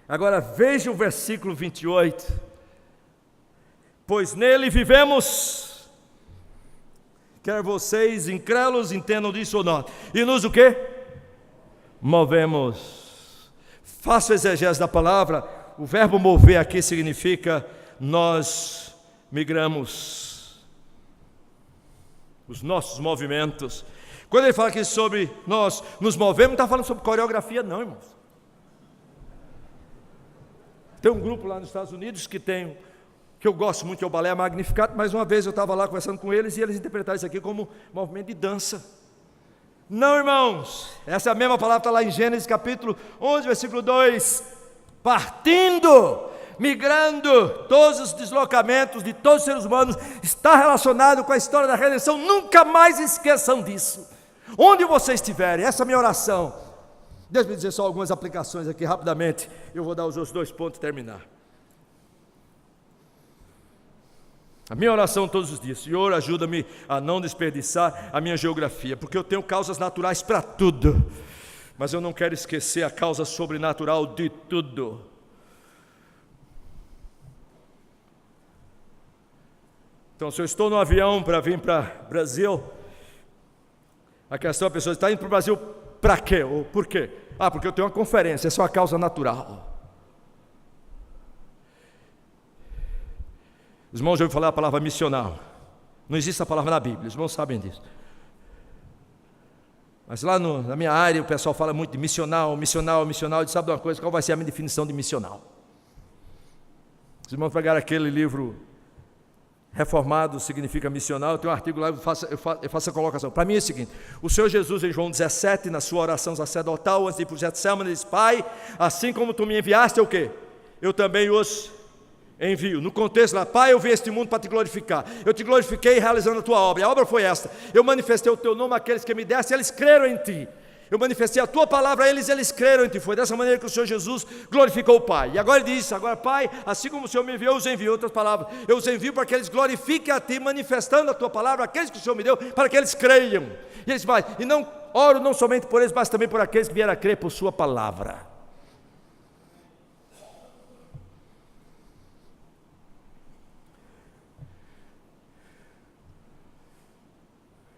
Agora veja o versículo 28. Pois nele vivemos, quer vocês incrédulos entendam disso ou não, e nos o quê? Movemos. Faça o exegese da palavra. O verbo mover aqui significa nós migramos, os nossos movimentos. Quando ele fala aqui sobre nós nos movemos, não está falando sobre coreografia não, irmãos. Tem um grupo lá nos Estados Unidos que eu gosto muito, que é o Balé Magnificat, mas uma vez eu estava lá conversando com eles e eles interpretaram isso aqui como movimento de dança. Não, irmãos, essa é a mesma palavra, está lá em Gênesis capítulo 11, versículo 2, partindo, migrando, todos os deslocamentos de todos os seres humanos, está relacionado com a história da redenção. Nunca mais esqueçam disso, onde vocês estiverem. Essa é a minha oração. Deixa eu dizer só algumas aplicações aqui rapidamente, eu vou dar os outros 2 pontos e terminar. A minha oração todos os dias: Senhor, ajuda-me a não desperdiçar a minha geografia, porque eu tenho causas naturais para tudo, mas eu não quero esquecer a causa sobrenatural de tudo. Então, se eu estou no avião para vir para o Brasil, a questão, a pessoa está indo para o Brasil para quê? Ou por quê? Porque eu tenho uma conferência, essa é uma causa natural. Os irmãos já ouviram falar a palavra missional. Não existe a palavra na Bíblia, os irmãos sabem disso. Mas lá na minha área o pessoal fala muito de missional. E sabe de uma coisa? Qual vai ser a minha definição de missional? Os irmãos pegaram aquele livro Reformado significa missional. Tem um artigo lá, eu faço a colocação. Para mim é o seguinte: o Senhor Jesus em João 17, na sua oração sacerdotal, antes de ir para o Getsemane, ele diz: Pai, assim como tu me enviaste, o quê? Eu também os envio. No contexto lá, Pai, eu vim a este mundo para te glorificar. Eu te glorifiquei realizando a tua obra. A obra foi esta: eu manifestei o teu nome àqueles que me deste e eles creram em ti. Eu manifestei a tua palavra a eles, eles creram em ti. Foi dessa maneira que o Senhor Jesus glorificou o Pai. E agora ele diz, agora Pai, assim como o Senhor me enviou, eu os envio. Outras palavras, eu os envio para que eles glorifiquem a ti, manifestando a tua palavra, aqueles que o Senhor me deu, para que eles creiam. E eles vai, e não oro não somente por eles, mas também por aqueles que vieram a crer por sua palavra.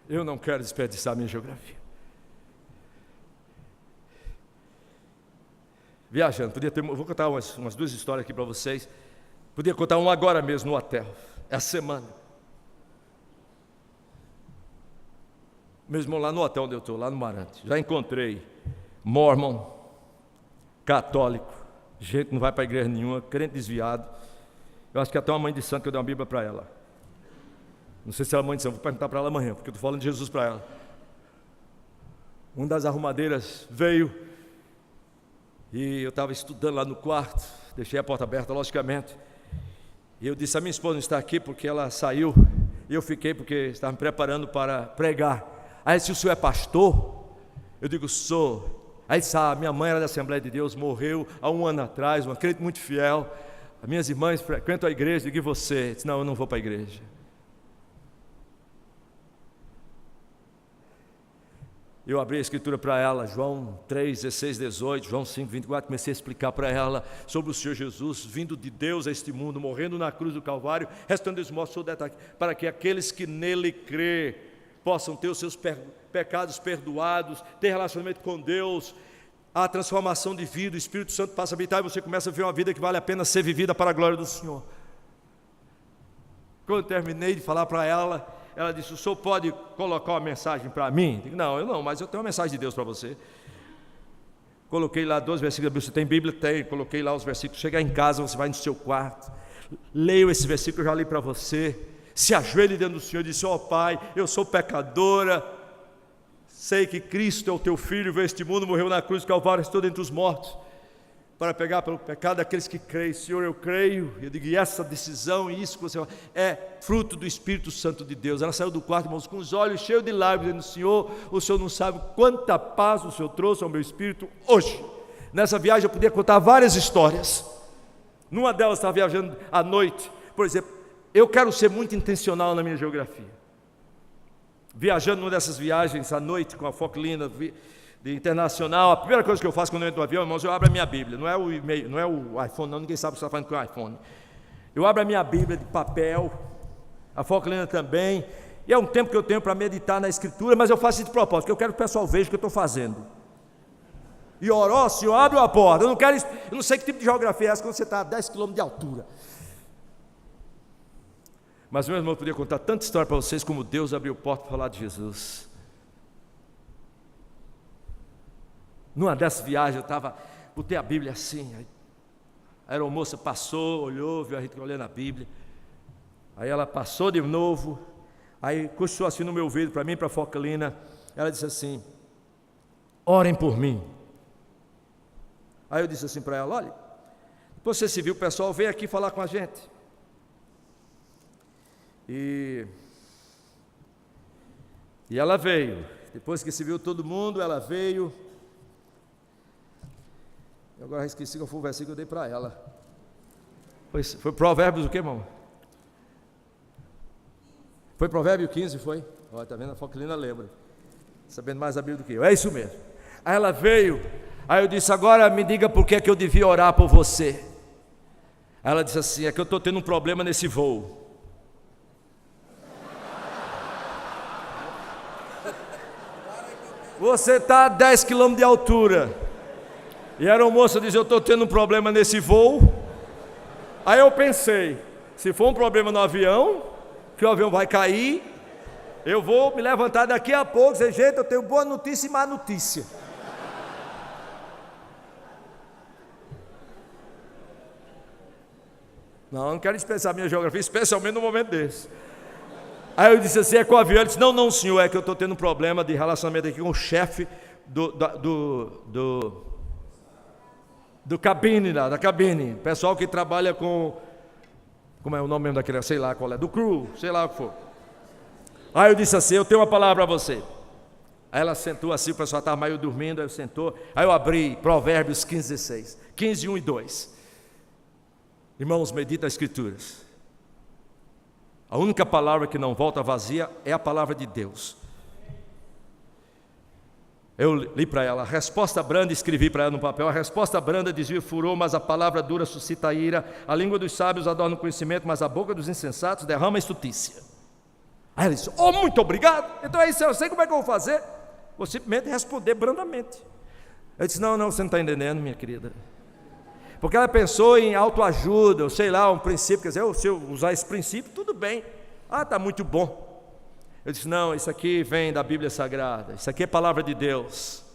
Eu não quero desperdiçar minha geografia. Viajando, vou contar umas duas histórias aqui para vocês. Podia contar uma agora mesmo no hotel, é a semana. Mesmo lá no hotel onde eu estou, lá no Marante, já encontrei mormon, católico, gente que não vai para igreja nenhuma, crente desviado. Eu acho que até uma mãe de santo que eu dei uma Bíblia para ela. Não sei se ela é mãe de santo, vou perguntar para ela amanhã, porque eu estou falando de Jesus para ela. Uma das arrumadeiras veio, e eu estava estudando lá no quarto, deixei a porta aberta, logicamente, e eu disse, a minha esposa não está aqui porque ela saiu, e eu fiquei porque estava me preparando para pregar. Aí disse, o senhor é pastor? Eu digo, sou. Aí disse, minha mãe era da Assembleia de Deus, morreu há 1 ano atrás, uma crente muito fiel, as minhas irmãs frequentam a igreja. Eu digo, e você? Eu disse, não, eu não vou para a igreja. Eu abri a escritura para ela, João 3, 16, 18, João 5, 24, comecei a explicar para ela sobre o Senhor Jesus, vindo de Deus a este mundo, morrendo na cruz do Calvário, restando esmoço para que aqueles que nele crê, possam ter os seus pecados perdoados, ter relacionamento com Deus, a transformação de vida, o Espírito Santo passa a habitar e você começa a viver uma vida que vale a pena ser vivida para a glória do Senhor. Quando eu terminei de falar para ela, ela disse, o senhor pode colocar uma mensagem para mim? Eu digo, não, eu não, mas eu tenho uma mensagem de Deus para você. Coloquei lá 12 versículos da Bíblia, você tem Bíblia? Tem, coloquei lá os versículos, chegar em casa, você vai no seu quarto, leio esse versículo, eu já li para você, se ajoelhe diante do Senhor e disse, Pai, eu sou pecadora, sei que Cristo é o teu Filho, veio a este mundo, morreu na cruz do Calvário, estou dentre os mortos, para pegar pelo pecado daqueles que creem. Senhor, eu creio. Eu digo, e essa decisão, e isso que você é fruto do Espírito Santo de Deus. Ela saiu do quarto, irmãos, com os olhos cheios de lágrimas, dizendo, Senhor, o Senhor não sabe quanta paz o Senhor trouxe ao meu espírito hoje. Nessa viagem eu podia contar várias histórias. Numa delas, estava viajando à noite, por exemplo, eu quero ser muito intencional na minha geografia. Viajando numa dessas viagens à noite com a Foclina, de internacional, a primeira coisa que eu faço quando eu entro no avião, irmãos, eu abro a minha Bíblia, não é o e-mail, não é o iPhone, não, ninguém sabe o que você está fazendo com o iPhone. Eu abro a minha Bíblia de papel, a Foclina também, e é um tempo que eu tenho para meditar na Escritura, mas eu faço isso de propósito, porque eu quero que o pessoal veja o que eu estou fazendo. E orou, Senhor, abre a porta. Eu não sei que tipo de geografia é essa quando você está a 10 km de altura. Mas meu irmão, eu podia contar tanta história para vocês como Deus abriu porta para falar de Jesus. Numa dessas viagens, botei a Bíblia assim, aí a aeromoça passou, olhou, viu a gente olhando a Bíblia, aí ela passou de novo, aí cochilou assim no meu ouvido, para mim e para a Foclina, ela disse assim, orem por mim. Aí eu disse assim para ela, olha, depois você se viu, o pessoal veio aqui falar com a gente, e ela veio, depois que se viu todo mundo, ela veio. Eu agora esqueci qual foi o versículo que eu dei para ela. Foi Provérbios o quê, irmão? Foi Provérbio 15, foi? Olha, está vendo? A Foclina lembra. Sabendo mais da Bíblia do que eu. É isso mesmo. Aí ela veio, aí eu disse, agora me diga por que eu devia orar por você. Aí ela disse assim, é que eu estou tendo um problema nesse voo. Você está a 10 km de altura. E a aeromoça diz, eu estou tendo um problema nesse voo. Aí eu pensei, se for um problema no avião, que o avião vai cair, eu vou me levantar daqui a pouco, dizer, gente, eu tenho boa notícia e má notícia. Não quero dispensar minha geografia, especialmente no momento desse. Aí eu disse assim, é com o avião? Ele disse, não senhor, é que eu estou tendo um problema de relacionamento aqui com o chefe da cabine, pessoal que trabalha com, como é o nome mesmo daquele, sei lá qual é, do crew, sei lá o que for. Aí eu disse assim, eu tenho uma palavra para você, Aí ela sentou assim, o pessoal estava meio dormindo, aí eu sentou. Aí eu abri Provérbios 15, 16. 15, 1 e 2. Irmãos, medita as Escrituras. A única palavra que não volta vazia é a palavra de Deus. Eu li para ela, a resposta branda, escrevi para ela no papel, a resposta branda desvia o furor, mas a palavra dura suscita a ira, a língua dos sábios adorna o conhecimento, mas a boca dos insensatos derrama a estutícia. Aí ela disse, muito obrigado, então é isso, eu sei como é que eu vou fazer, vou simplesmente responder brandamente. Eu disse, não, você não está entendendo, minha querida, porque ela pensou em autoajuda, eu sei lá, um princípio, quer dizer, se eu usar esse princípio, tudo bem, está muito bom. Eu disse, não, isso aqui vem da Bíblia Sagrada, isso aqui é palavra de Deus.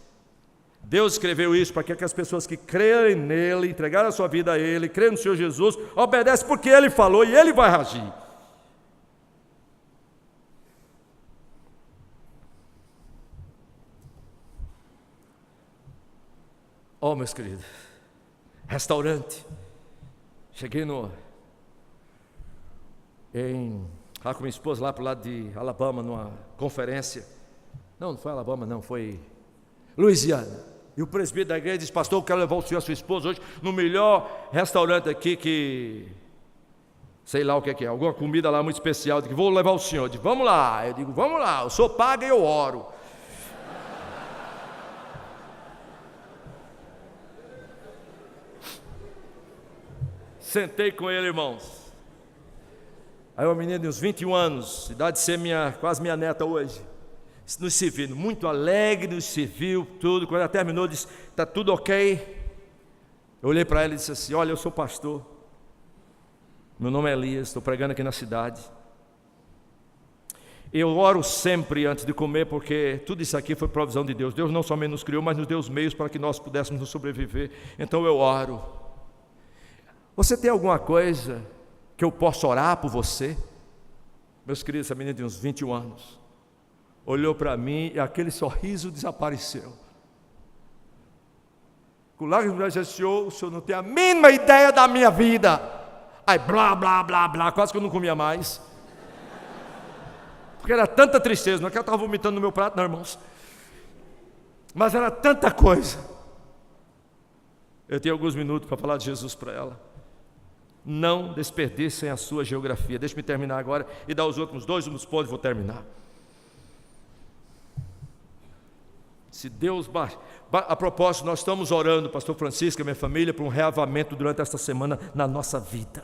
Deus escreveu isso para que as pessoas que crerem nele, entregaram a sua vida a ele, creem no Senhor Jesus, obedecem porque ele falou e ele vai agir. Meus queridos, restaurante, cheguei com minha esposa lá para o lado de Alabama, numa conferência. Não foi Alabama, não, foi Louisiana. E o presbítero da igreja disse, pastor, eu quero levar o senhor e a sua esposa hoje no melhor restaurante aqui que... sei lá o que é, alguma comida lá muito especial. Eu digo, vou levar o senhor. Eu digo, vamos lá. Eu digo, vamos lá, o senhor paga e eu oro. Sentei com ele, irmãos. Aí uma menina de uns 21 anos, idade de ser quase minha neta hoje, nos servindo, muito alegre, nos serviu, tudo. Quando ela terminou, disse, está tudo ok. Eu olhei para ela e disse assim, olha, eu sou pastor, meu nome é Elias, estou pregando aqui na cidade. Eu oro sempre antes de comer, porque tudo isso aqui foi provisão de Deus. Deus não somente nos criou, mas nos deu os meios para que nós pudéssemos nos sobreviver. Então eu oro. Você tem alguma coisa que eu posso orar por você? Meus queridos, essa menina de uns 21 anos olhou para mim e aquele sorriso desapareceu. Com lágrimas disse, o senhor não tem a mínima ideia da minha vida. Aí blá, blá, blá, blá, quase que eu não comia mais. Porque era tanta tristeza, não é que eu estava vomitando no meu prato, não, irmãos. Mas era tanta coisa. Eu tenho alguns minutos para falar de Jesus para ela. Não desperdicem a sua geografia. Deixe-me terminar agora e dar os últimos dois pontos e vou terminar. Se Deus... A propósito, nós estamos orando, pastor Francisco e minha família, por um reavamento durante esta semana na nossa vida.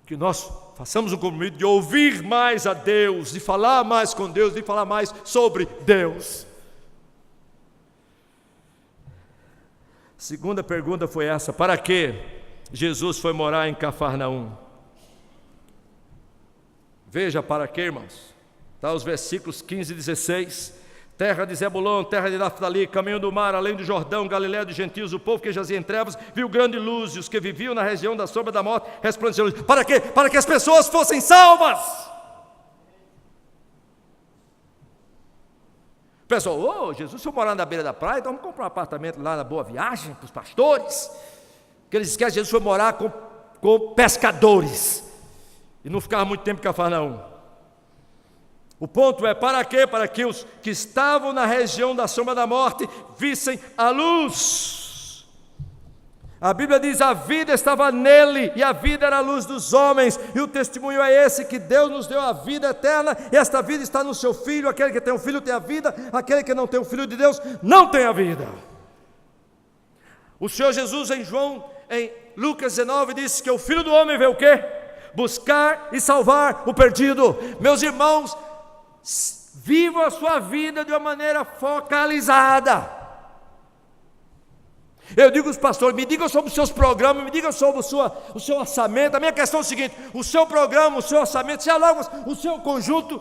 Que nós façamos um compromisso de ouvir mais a Deus, de falar mais com Deus, de falar mais sobre Deus. Segunda pergunta foi essa, para que Jesus foi morar em Cafarnaum? Veja para quê, irmãos. Está os versículos 15 e 16. Terra de Zebulon, terra de Naftali, caminho do mar, além do Jordão, Galiléia dos gentios, o povo que jazia em trevas, viu grande luz, e os que viviam na região da sombra da morte, resplandeceu luz. Para quê? Para que as pessoas fossem salvas. Pessoal, Jesus, se eu morar na beira da praia, então vamos comprar um apartamento lá na Boa Viagem, para os pastores. Porque eles esquecem que Jesus foi morar com pescadores, e não ficava muito tempo em Cafarnaum. O ponto é, para quê? Para que os que estavam na região da sombra da morte vissem a luz. A Bíblia diz, a vida estava nele, e a vida era a luz dos homens, e o testemunho é esse, que Deus nos deu a vida eterna, e esta vida está no seu Filho. Aquele que tem um filho tem a vida, aquele que não tem o Filho de Deus não tem a vida. O Senhor Jesus em Lucas 19 disse que o Filho do Homem veio o quê? Buscar e salvar o perdido. Meus irmãos, viva a sua vida de uma maneira focalizada. Eu digo aos pastores, me digam sobre os seus programas, me digam sobre o seu orçamento. A minha questão é o seguinte, o seu programa, o seu orçamento, se logo o seu conjunto,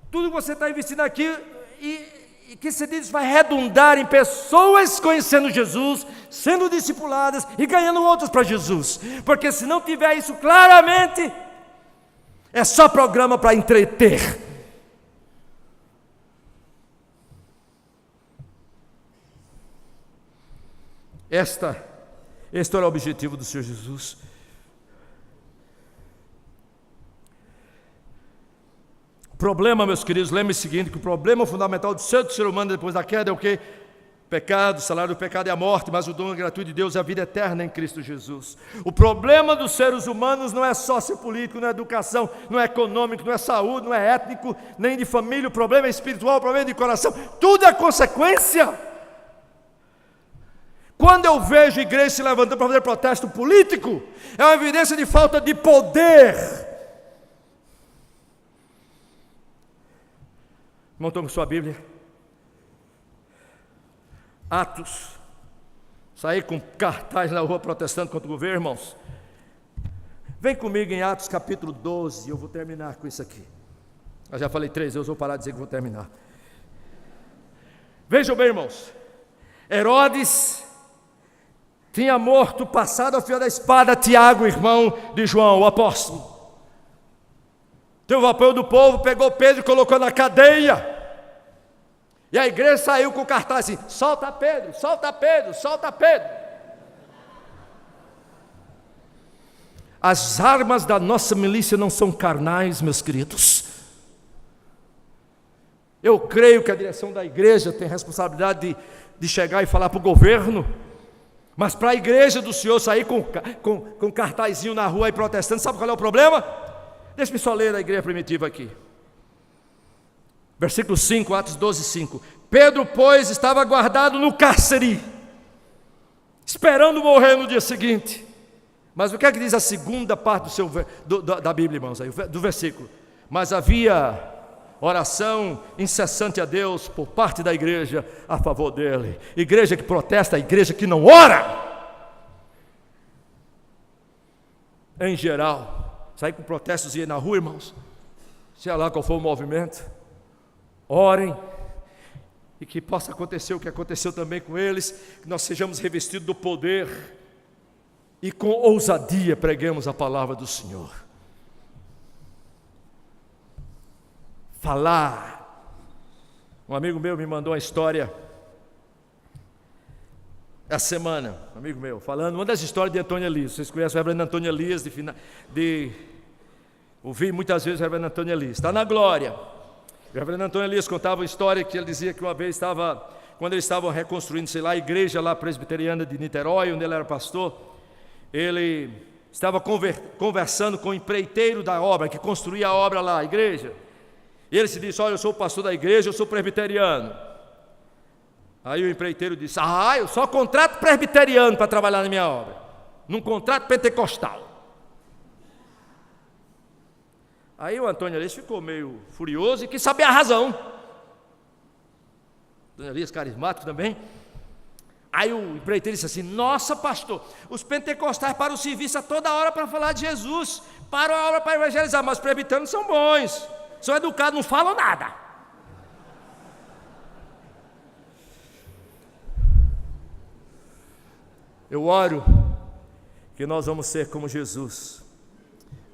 tudo que você está investindo aqui, e que se diz vai redundar em pessoas conhecendo Jesus, sendo discipuladas e ganhando outros para Jesus. Porque se não tiver isso claramente, é só programa para entreter. Este era o objetivo do Senhor Jesus. Problema, meus queridos, lembre-se o seguinte, que o problema fundamental do ser humano depois da queda é o quê? Pecado, o salário do pecado é a morte, mas o dom gratuito de Deus é a vida eterna em Cristo Jesus. O problema dos seres humanos não é sociopolítico, não é educação, não é econômico, não é saúde, não é étnico, nem de família, o problema é espiritual, o problema é de coração, tudo é consequência. Quando eu vejo a igreja se levantando para fazer protesto político, é uma evidência de falta de poder. Irmão, tome sua Bíblia. Atos, sair com cartaz na rua protestando contra o governo, irmãos. Vem comigo em Atos capítulo 12, eu vou terminar com isso aqui. Eu já falei 3, eu vou parar de dizer que vou terminar. Vejam bem, irmãos, Herodes tinha morto, passado ao fio da espada, Tiago, irmão de João, o apóstolo. Teve o apoio do povo, pegou Pedro e colocou na cadeia. E a igreja saiu com o cartaz assim: solta Pedro, solta Pedro, solta Pedro. As armas da nossa milícia não são carnais, meus queridos. Eu creio que a direção da igreja tem responsabilidade de chegar e falar para o governo, mas para a igreja do Senhor sair com cartazinho na rua e protestando, sabe qual é o problema? Deixa-me só ler a igreja primitiva aqui. Versículo 5, Atos 12, 5. Pedro, pois, estava guardado no cárcere, esperando morrer no dia seguinte. Mas o que é que diz a segunda parte da Bíblia, irmãos, aí, do versículo? Mas havia oração incessante a Deus por parte da igreja a favor dele. Igreja que protesta, igreja que não ora. Em geral, sair com protestos e ir na rua, irmãos, sei lá qual for o movimento, orem, e que possa acontecer o que aconteceu também com eles, que nós sejamos revestidos do poder, e com ousadia preguemos a palavra do Senhor. Falar. Um amigo meu me mandou uma história, essa semana, um amigo meu, falando, uma das histórias de Antônio Elias. Vocês conhecem o reverendo Antônio Elias, ouvi muitas vezes o reverendo Antônio Elias, está na glória. O reverendo Antônio Elias contava uma história que ele dizia que uma vez quando eles estavam reconstruindo, sei lá, a igreja lá presbiteriana de Niterói, onde ele era pastor, ele estava conversando com o empreiteiro da obra, que construía a obra lá, a igreja, e ele se disse: olha, eu sou o pastor da igreja, eu sou presbiteriano. Aí o empreiteiro disse: eu só contrato presbiteriano para trabalhar na minha obra, não contrato pentecostal. Aí o Antônio Elias ficou meio furioso e quis saber a razão. Antônio Elias, carismático também. Aí o empreiteiro disse assim: nossa, pastor, os pentecostais param o serviço a toda hora para falar de Jesus, param a hora para evangelizar, mas os presbiterianos são bons, são educados, não falam nada. Eu oro que nós vamos ser como Jesus,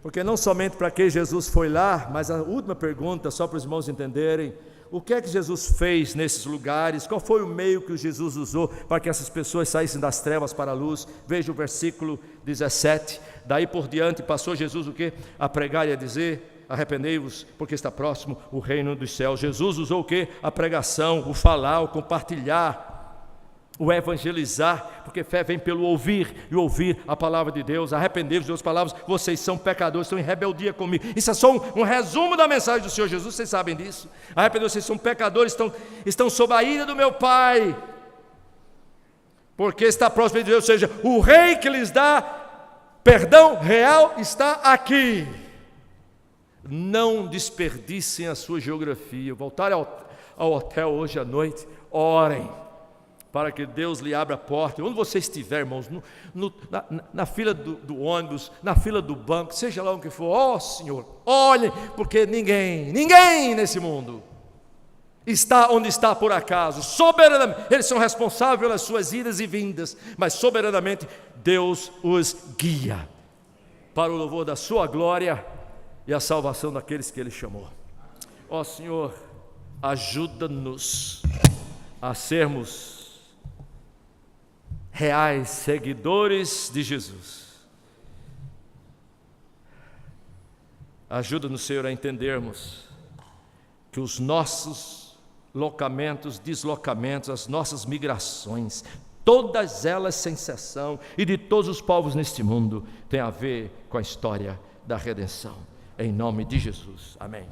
porque não somente para que Jesus foi lá, mas a última pergunta, só para os irmãos entenderem, o que é que Jesus fez nesses lugares, qual foi o meio que Jesus usou para que essas pessoas saíssem das trevas para a luz. Veja o versículo 17, daí por diante passou Jesus o quê? A pregar e a dizer: arrependei-vos, porque está próximo o reino dos céus. Jesus usou o quê? A pregação, o falar, o compartilhar, o evangelizar, porque fé vem pelo ouvir, e ouvir a palavra de Deus. Arrependei-vos, de outras palavras, vocês são pecadores, estão em rebeldia comigo. Isso é só um resumo da mensagem do Senhor Jesus, vocês sabem disso. Arrependei-vos, vocês são pecadores, estão sob a ira do meu Pai, porque está próximo de Deus, ou seja, o rei que lhes dá perdão real está aqui. Não desperdicem a sua geografia. Voltarem ao hotel hoje à noite, orem para que Deus lhe abra a porta, onde você estiver, irmãos, na fila do ônibus, na fila do banco, seja lá onde for, ó Senhor, olhe, porque ninguém nesse mundo está onde está por acaso. Soberanamente, eles são responsáveis pelas suas idas e vindas, mas soberanamente Deus os guia para o louvor da sua glória e a salvação daqueles que Ele chamou. Ó Senhor, ajuda-nos a sermos reais seguidores de Jesus. Ajuda-nos, Senhor, a entendermos que os nossos locamentos, deslocamentos, as nossas migrações, todas elas sem exceção, e de todos os povos neste mundo, tem a ver com a história da redenção. Em nome de Jesus. Amém.